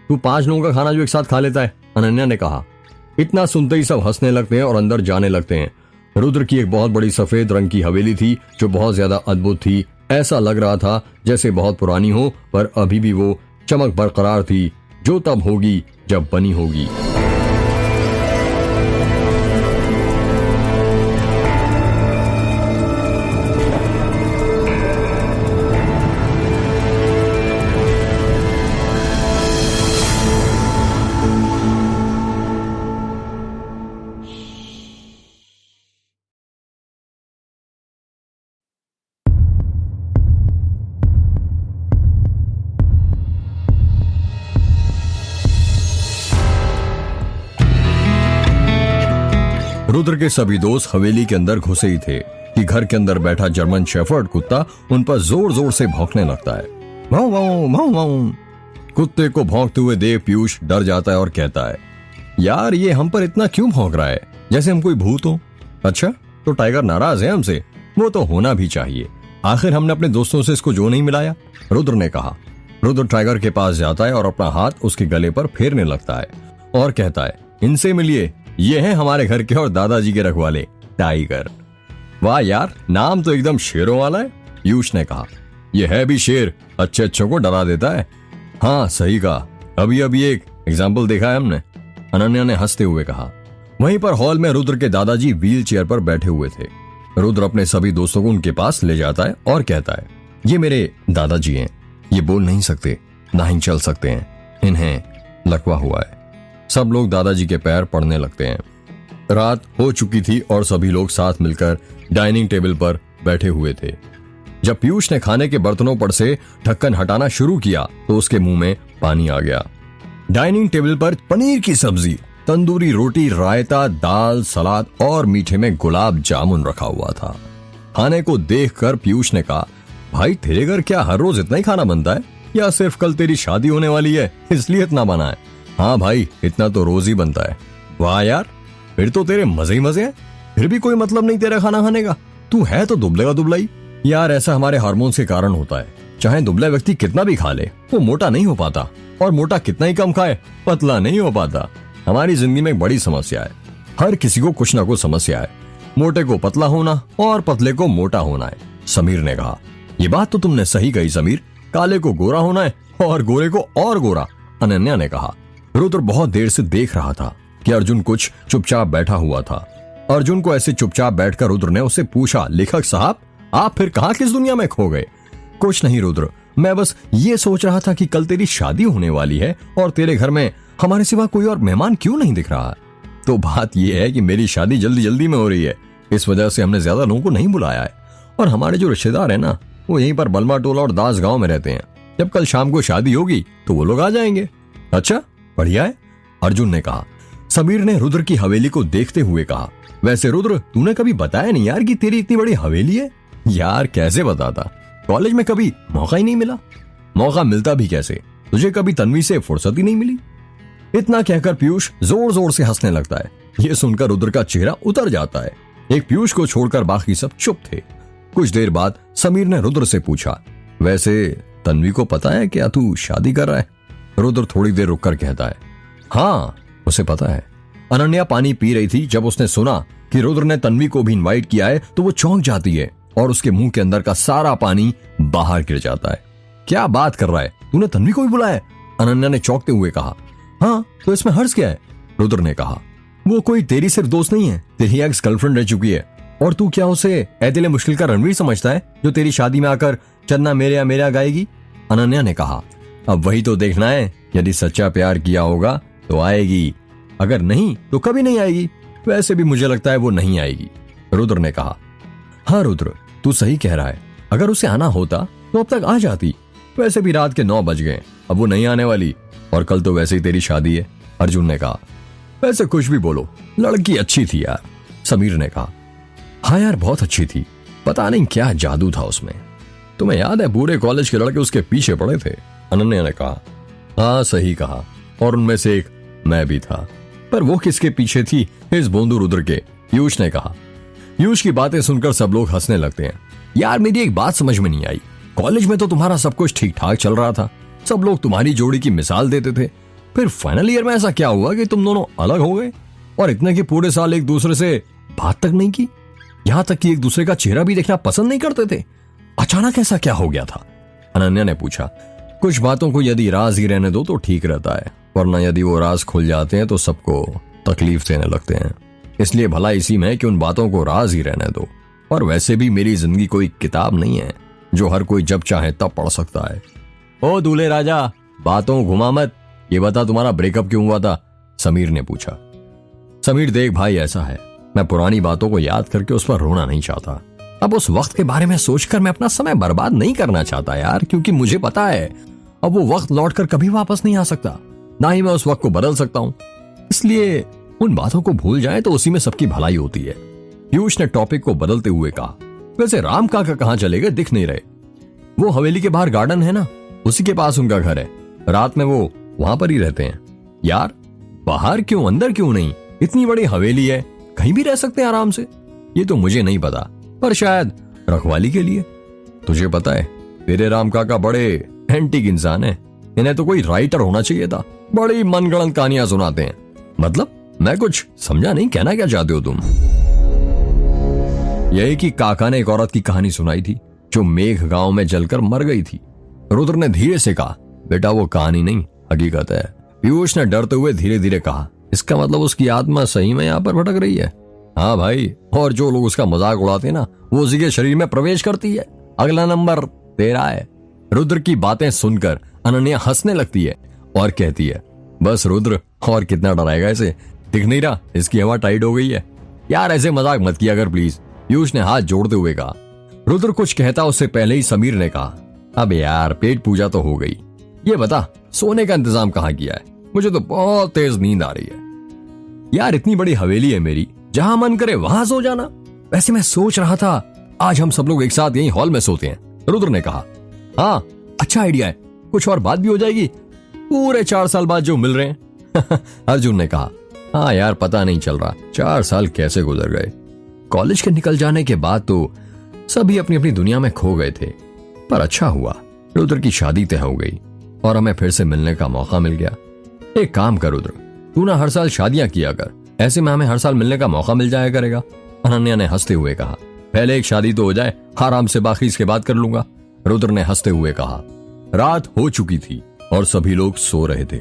Speaker 2: तू 5 लोगों का खाना जो एक साथ खा लेता है, अनन्या ने कहा। इतना सुनते ही सब हंसने लगते हैं और अंदर जाने लगते हैं। रुद्र की एक बहुत बड़ी सफेद रंग की हवेली थी जो बहुत ज्यादा अद्भुत थी। ऐसा लग रहा था जैसे बहुत पुरानी हो, पर अभी भी वो चमक बरकरार थी, जो तब होगी जब बनी होगी। रुद्र के सभी दोस्त हवेली के अंदर घुसे ही थे कि घर के अंदर बैठा जर्मन शेफर्ड कुत्ता उन पर जोर जोर से भौंकने लगता है। भाऊ भाऊ भाऊ भाऊ। कुत्ते को भौंकते हुए देव पीयूष डर जाता है और कहता है, यार ये हम पर इतना क्यों भौंक रहा है, जैसे हम कोई भूत हो। अच्छा, तो टाइगर नाराज है हमसे? वो तो होना भी चाहिए, आखिर हमने अपने दोस्तों से इसको जो नहीं मिलाया, रुद्र ने कहा। रुद्र टाइगर के पास जाता है और अपना हाथ उसके गले पर फेरने लगता है और कहता है, इनसे मिलिए, ये हैं हमारे घर के और दादाजी के रखवाले, टाइगर। वाह यार, नाम तो एकदम शेरों वाला है, पीयूष ने कहा। ये है भी शेर, अच्छे अच्छों को डरा देता है। हाँ सही कहा, अभी अभी एक एग्जाम्पल देखा है हमने, अनन्या ने हंसते हुए कहा। वहीं पर हॉल में रुद्र के दादाजी व्हील चेयर पर बैठे हुए थे। रुद्र अपने सभी दोस्तों को उनके पास ले जाता है और कहता है, ये मेरे दादाजी हैं, ये बोल नहीं सकते, ना ही चल सकते हैं, इन्हें लकवा हुआ है। सब लोग दादाजी के पैर पड़ने लगते हैं। रात हो चुकी थी और सभी लोग साथ मिलकर डाइनिंग टेबल पर बैठे हुए थे। जब पीयूष ने खाने के बर्तनों पर से ढक्कन हटाना शुरू किया तो उसके मुंह में पानी आ गया। डाइनिंग टेबल पर पनीर की सब्जी, तंदूरी रोटी, रायता, दाल, सलाद और मीठे में गुलाब जामुन रखा हुआ था। खाने को देखकर पीयूष ने कहा, भाई तेरे घर क्या हर रोज इतना ही खाना बनता है, या सिर्फ कल तेरी शादी होने वाली है इसलिए इतना बना है? हाँ भाई, इतना तो रोज ही बनता है। वाह यार, फिर तो तेरे मजे ही मजे हैं, फिर भी कोई मतलब नहीं तेरा खाना खाने का, तू है तो दुबले का दुबला ही। यार ऐसा हमारे हार्मोन्स के कारण होता है, चाहे दुबला व्यक्ति कितना भी खा ले वो मोटा नहीं हो पाता, और मोटा कितना ही कम खाए पतला नहीं हो पाता। हमारी जिंदगी में एक बड़ी समस्या है, हर किसी को कुछ ना कुछ समस्या है, मोटे को पतला होना और पतले को मोटा होना है, समीर ने कहा। ये बात तो तुमने सही कही समीर, काले को गोरा होना है और गोरे को और गोरा, अनन्या ने कहा। रुद्र बहुत देर से देख रहा था कि अर्जुन कुछ चुपचाप बैठा हुआ था। अर्जुन को ऐसे चुपचाप बैठकर रुद्र ने उससे पूछा, लेखक साहब आप फिर कहां किस दुनिया में खो गए? कुछ नहीं रुद्र, मैं बस ये सोच रहा था कि कल तेरी शादी होने वाली है और तेरे घर में हमारे सिवा कोई और मेहमान क्यों नहीं दिख रहा। तो बात यह है कि मेरी शादी जल्दी जल्दी में हो रही है, इस वजह से हमने ज्यादा लोगों को नहीं बुलाया है, और हमारे जो रिश्तेदार है ना वो यहीं पर बलमा टोला और दास गांव में रहते हैं। जब कल शाम को शादी होगी तो वो लोग आ जाएंगे। अच्छा बढ़िया है, अर्जुन ने कहा। समीर ने रुद्र की हवेली को देखते हुए कहा, वैसे रुद्र तूने कभी बताया नहीं यार कि तेरी इतनी बड़ी हवेली है। यार कैसे बताता, कॉलेज में कभी मौका ही नहीं मिला। मौका मिलता भी कैसे, तुझे कभी तन्वी से फुर्सत ही नहीं मिली। इतना कहकर पीयूष जोर जोर से हंसने लगता है। यह सुनकर रुद्र का चेहरा उतर जाता है। एक पीयूष को छोड़कर बाकी सब चुप थे। कुछ देर बाद समीर ने रुद्र से पूछा, वैसे तन्वी को पता है क्या तू शादी कर रहा है? रुद्र थोड़ी देर रुककर कहता है, हाँ उसे पता है। अनन्या पानी पी रही थी, जब उसने सुना कि रुद्र ने तन्वी को भी इनवाइट किया है तो वो चौंक जाती है और उसके मुंह के अंदर का सारा पानी बाहर गिर जाता है। क्या बात कर रहा है, तूने तन्वी को भी बुलाया? अनन्या ने चौंकते हुए कहा। हाँ तो इसमें हर्ष क्या है, रुद्र ने कहा। वो कोई तेरी सिर्फ दोस्त नहीं है, तेरी एक्स गर्लफ्रेंड रह चुकी है, और तू क्या उसे ऐदिल मुश्किल का रणवीर समझता है जो तेरी शादी में आकर चन्ना मेरे मेरा गाएगी? अनन्या ने कहा। अब वही तो देखना है, यदि सच्चा प्यार किया होगा तो आएगी, अगर नहीं तो कभी नहीं आएगी। वैसे भी मुझे लगता है वो नहीं आएगी, रुद्र ने कहा। हाँ रुद्र तू सही कह रहा है, अगर उसे आना होता तो अब तक आ जाती, वैसे भी रात के 9 बज गए, अब वो नहीं आने वाली, और कल तो वैसे ही तेरी शादी है। अर्जुन ने कहा। वैसे कुछ भी बोलो, लड़की अच्छी थी यार, समीर ने कहा। हाँ यार बहुत अच्छी थी, पता नहीं क्या जादू था उसमें। तुम्हें याद है पूरे कॉलेज के लड़के उसके पीछे पड़े थे, अनन्या ने कहा। हाँ सही कहा, और उनमें से एक मैं भी था। पर वो किसके पीछे थी? इस बोंदू रुद्र के, पीयूष ने कहा। पीयूष की बातें सुनकर सब लोग हंसने लगते हैं। यार मेरी एक बात समझ में नहीं आई, कॉलेज में तो तुम्हारा सब कुछ ठीक ठाक चल रहा था, सब लोग तुम्हारी जोड़ी की मिसाल देते थे, फिर फाइनल ईयर में ऐसा क्या हुआ कि तुम दोनों अलग हो गए, और इतने कि पूरे साल एक दूसरे से बात तक नहीं की, यहां तक कि एक दूसरे का चेहरा भी देखना पसंद नहीं करते थे। अचानक ऐसा क्या हो गया था? अनन्या ने पूछा। कुछ बातों को यदि राज ही रहने दो तो ठीक रहता है, वरना यदि वो राज खुल जाते हैं तो सबको तकलीफ देने लगते हैं। इसलिए भला इसी में कि उन बातों को राज ही रहने दो। और वैसे भी मेरी जिंदगी कोई किताब नहीं है जो हर कोई जब चाहे तब पढ़ सकता है। ओ दूल्हे राजा, बातों घुमा मत, ये बता तुम्हारा ब्रेकअप क्यों हुआ था? समीर ने पूछा। समीर देख भाई ऐसा है, मैं पुरानी बातों को याद करके उस पर रोना नहीं चाहता। अब उस वक्त के बारे में सोचकर मैं अपना समय बर्बाद नहीं करना चाहता यार, क्योंकि मुझे पता है अब वो वक्त लौटकर कभी वापस नहीं आ सकता, ना ही मैं उस वक्त को बदल सकता हूं। इसलिए उन बातों को भूल जाए तो उसी में सबकी भलाई होती है। पीयूष ने टॉपिक को बदलते हुए कहा। वैसे राम काका कहां चले गए, दिख नहीं रहे? वो हवेली के बाहर गार्डन है ना, उसी के पास उनका घर है, रात में वो वहां पर ही रहते हैं। यार बाहर क्यों, अंदर क्यों नहीं? इतनी बड़ी हवेली है, कहीं भी रह सकते हैं आराम से। ये तो मुझे नहीं पता, पर शायद रखवाली के लिए। तुझे पता है तेरे राम काका बड़े एंटीक इंसान है, इन्हें तो कोई राइटर होना चाहिए था, बड़ी मनगढ़ंत कहानियां सुनाते हैं। मतलब मैं कुछ समझा नहीं, कहना क्या चाहते हो तुम? यही कि काका ने एक औरत की कहानी सुनाई थी जो मेघ गांव में जलकर मर गई थी। रुद्र ने धीरे से कहा। बेटा वो कहानी नहीं, हकीकत है। पीयूष ने डरते हुए धीरे धीरे कहा। इसका मतलब उसकी आत्मा सही में यहाँ पर भटक रही है? हाँ भाई, और जो लोग उसका मजाक उड़ाते हैं ना, वो उसी के शरीर में प्रवेश करती है। अगला नंबर तेरा है। रुद्र की बातें सुनकर अनन्या हंसने लगती है और कहती है, बस रुद्र, और कितना डराएगा इसे, दिख नहीं रहा इसकी हवा टाइट हो गई है। यार ऐसे मजाक मत किया कर प्लीज, पीयूष ने हाथ जोड़ते हुए कहा। रुद्र कुछ कहता उससे पहले ही समीर ने कहा, अब यार पेट पूजा तो हो गई, ये बता सोने का इंतजाम कहाँ किया है? मुझे तो बहुत तेज नींद आ रही है। यार इतनी बड़ी हवेली है मेरी, जहां मन करे वहां सो जाना। वैसे मैं सोच रहा था आज हम सब लोग एक साथ यही हॉल में सोते हैं, रुद्र ने कहा। हाँ अच्छा आइडिया है, कुछ और बात भी हो जाएगी, पूरे 4 साल बाद जो मिल रहे हैं। अर्जुन ने कहा। हाँ यार पता नहीं चल रहा 4 साल कैसे गुजर गए। कॉलेज के निकल जाने के बाद तो सभी अपनी अपनी दुनिया में खो गए थे, पर अच्छा हुआ रुद्र की शादी तय हो गई और हमें फिर से मिलने का मौका मिल गया। एक काम कर रुद्र, तू ना हर साल शादियां किया कर, ऐसे में हमें हर साल मिलने का मौका मिल जाया करेगा। अनन्या ने हंसते हुए कहा। पहले एक शादी तो हो जाए, आराम से बाकी इसके बाद कर लूंगा, रुद्र ने हंसते हुए कहा। रात हो चुकी थी और सभी लोग सो रहे थे।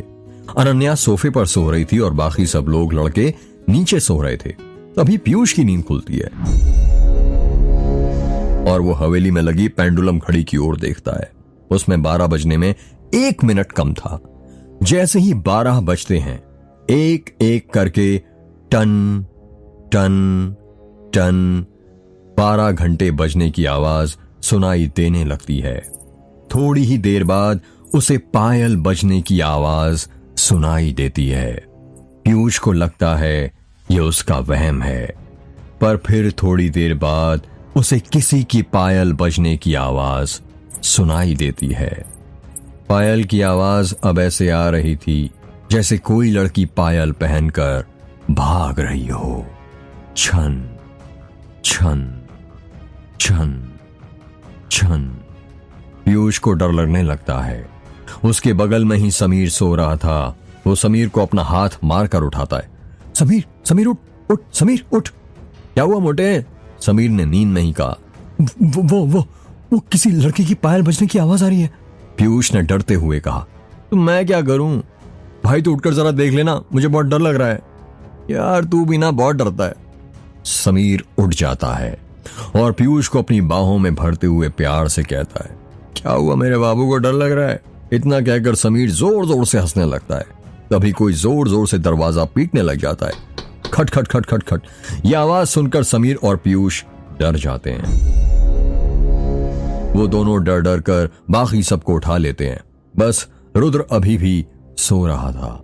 Speaker 2: अनन्या सोफे पर सो रही थी और बाकी सब लोग लड़के नीचे सो रहे थे। तभी पीयूष की नींद खुलती है और वो हवेली में लगी पेंडुलम घड़ी की ओर देखता है। उसमें 12 बजने में 1 मिनट कम था। जैसे ही 12 बजते हैं, एक एक करके टन टन टन 12 घंटे बजने की आवाज सुनाई देने लगती है। थोड़ी ही देर बाद उसे पायल बजने की आवाज सुनाई देती है। पीयूष को लगता है ये उसका वहम है, पर फिर थोड़ी देर बाद उसे किसी की पायल बजने की आवाज सुनाई देती है। पायल की आवाज अब ऐसे आ रही थी जैसे कोई लड़की पायल पहनकर भाग रही हो। छन छन छन छन। पीयूष को डर लगने लगता है। उसके बगल में ही समीर सो रहा था। वो समीर को अपना हाथ मारकर उठाता है। समीर, समीर उठ, उठ, समीर उठ। क्या हुआ मोटे? समीर ने नींद में ही कहा। वो किसी लड़की की पायल बजने की आवाज आ रही है। पीयूष ने डरते हुए कहा। तो मैं क्या करूं? भाई तू उठकर जरा देख लेना, मुझे बहुत डर लग रहा है। यार तू भी ना बहुत डरता है। समीर उठ जाता है और पीयूष को अपनी बाहों में भरते हुए प्यार से कहता है, क्या हुआ मेरे बाबू को डर लग रहा है? इतना कहकर समीर जोर जोर से हंसने लगता है। तभी कोई जोर जोर से दरवाजा पीटने लग जाता है। खट खट खट खट खट। यह आवाज सुनकर समीर और पीयूष डर जाते हैं। वो दोनों डर डर कर बाकी सबको उठा लेते हैं। बस रुद्र अभी भी सो रहा था।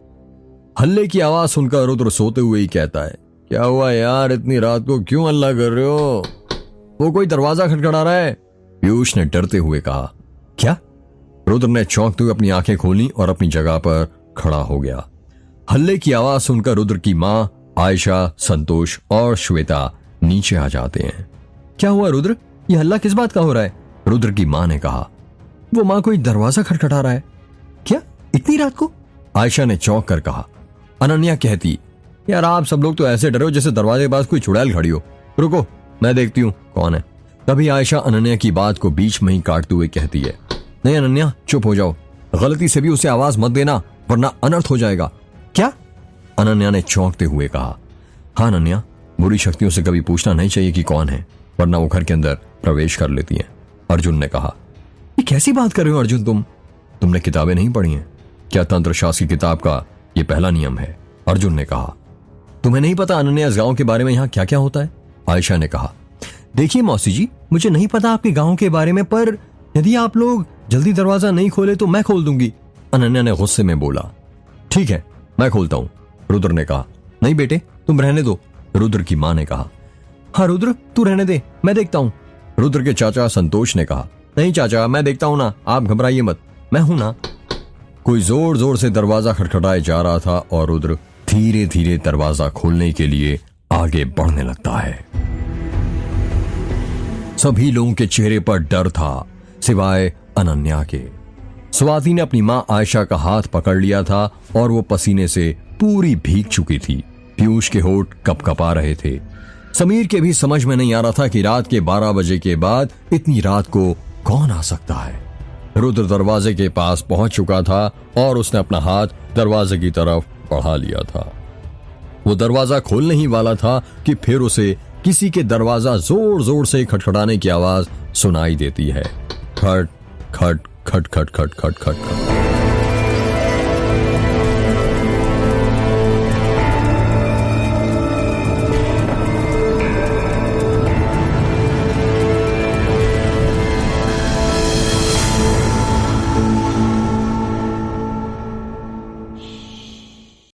Speaker 2: हल्ले की आवाज सुनकर रुद्र सोते हुए ही कहता है, क्या हुआ यार, इतनी रात को क्यों हल्ला कर रहे हो? वो कोई दरवाजा खटखटा रहा है, पीयूष ने डरते हुए कहा। क्या? रुद्र ने चौंकते हुए अपनी आंखें खोली और अपनी जगह पर खड़ा हो गया। हल्ले की आवाज सुनकर रुद्र की मां आयशा, संतोष और श्वेता नीचे आ जाते हैं। क्या हुआ रुद्र, ये हल्ला किस बात का हो रहा है? रुद्र की मां ने कहा। वो मां कोई दरवाजा खटखटा रहा है। क्या, इतनी रात को? आयशा ने चौंक कर कहा। अनन्या कहती, यार आप सब लोग तो ऐसे डरे हो जैसे दरवाजे के पास कोई चुड़ैल खड़ी हो। रुको, मैं देखती हूँ कौन है। तभी आयशा अनन्या की बात को बीच में ही काटते हुए कहती है, नहीं अनन्या, चुप हो जाओ, गलती से भी उसे आवाज मत देना वरना अनर्थ हो जाएगा। क्या? अनन्या ने चौंकते हुए कहा। हाँ अनन्या, बुरी शक्तियों से कभी पूछना नहीं चाहिए कि कौन है, वरना वो घर के अंदर प्रवेश कर लेती हैं। अर्जुन ने कहा। ये कैसी बात कर रहे हो अर्जुन, तुमने किताबें नहीं पढ़ी हैं क्या? तंत्र शास्त्र की किताब का ये पहला नियम है, अर्जुन ने कहा। तुम्हें नहीं पता अनन्या इस गांव के बारे में यहाँ क्या क्या होता है? आयशा ने कहा। देखिए मौसी जी, मुझे नहीं पता आपके गांव के बारे में, पर यदि आप लोग जल्दी दरवाजा नहीं खोले तो मैं खोल दूंगी, अनन्या ने गुस्से में बोला। ठीक है, मैं खोलता हूं, रुद्र ने कहा। नहीं बेटे, तुम रहने दो, रुद्र की मां ने कहा। हाँ रुद्र, तू रहने दे, मैं देखता हूं, रुद्र के चाचा संतोष ने कहा। नहीं चाचा, मैं देखता हूं ना, आप घबराइए मत, मैं हूं ना। कोई जोर जोर से दरवाजा खटखटाए जा रहा था और रुद्र धीरे धीरे दरवाजा खोलने के लिए आगे बढ़ने लगता है। सभी लोगों के चेहरे पर डर था सिवाय अनन्या के। स्वाति ने अपनी मां आयशा का हाथ पकड़ लिया था और वो पसीने से पूरी भीग चुकी थी। पीयूष के होंठ कपकपा रहे थे। समीर के भी समझ में नहीं आ रहा था कि रात के 12 बजे के बाद इतनी रात को कौन आ सकता है। रुद्र दरवाजे के पास पहुंच चुका था और उसने अपना हाथ दरवाजे की तरफ बढ़ा लिया था। वो दरवाजा खोलने ही वाला था कि फिर उसे किसी के दरवाजा जोर जोर से खटखटाने की आवाज सुनाई देती है। खट खट खट खट खट खट खट खट।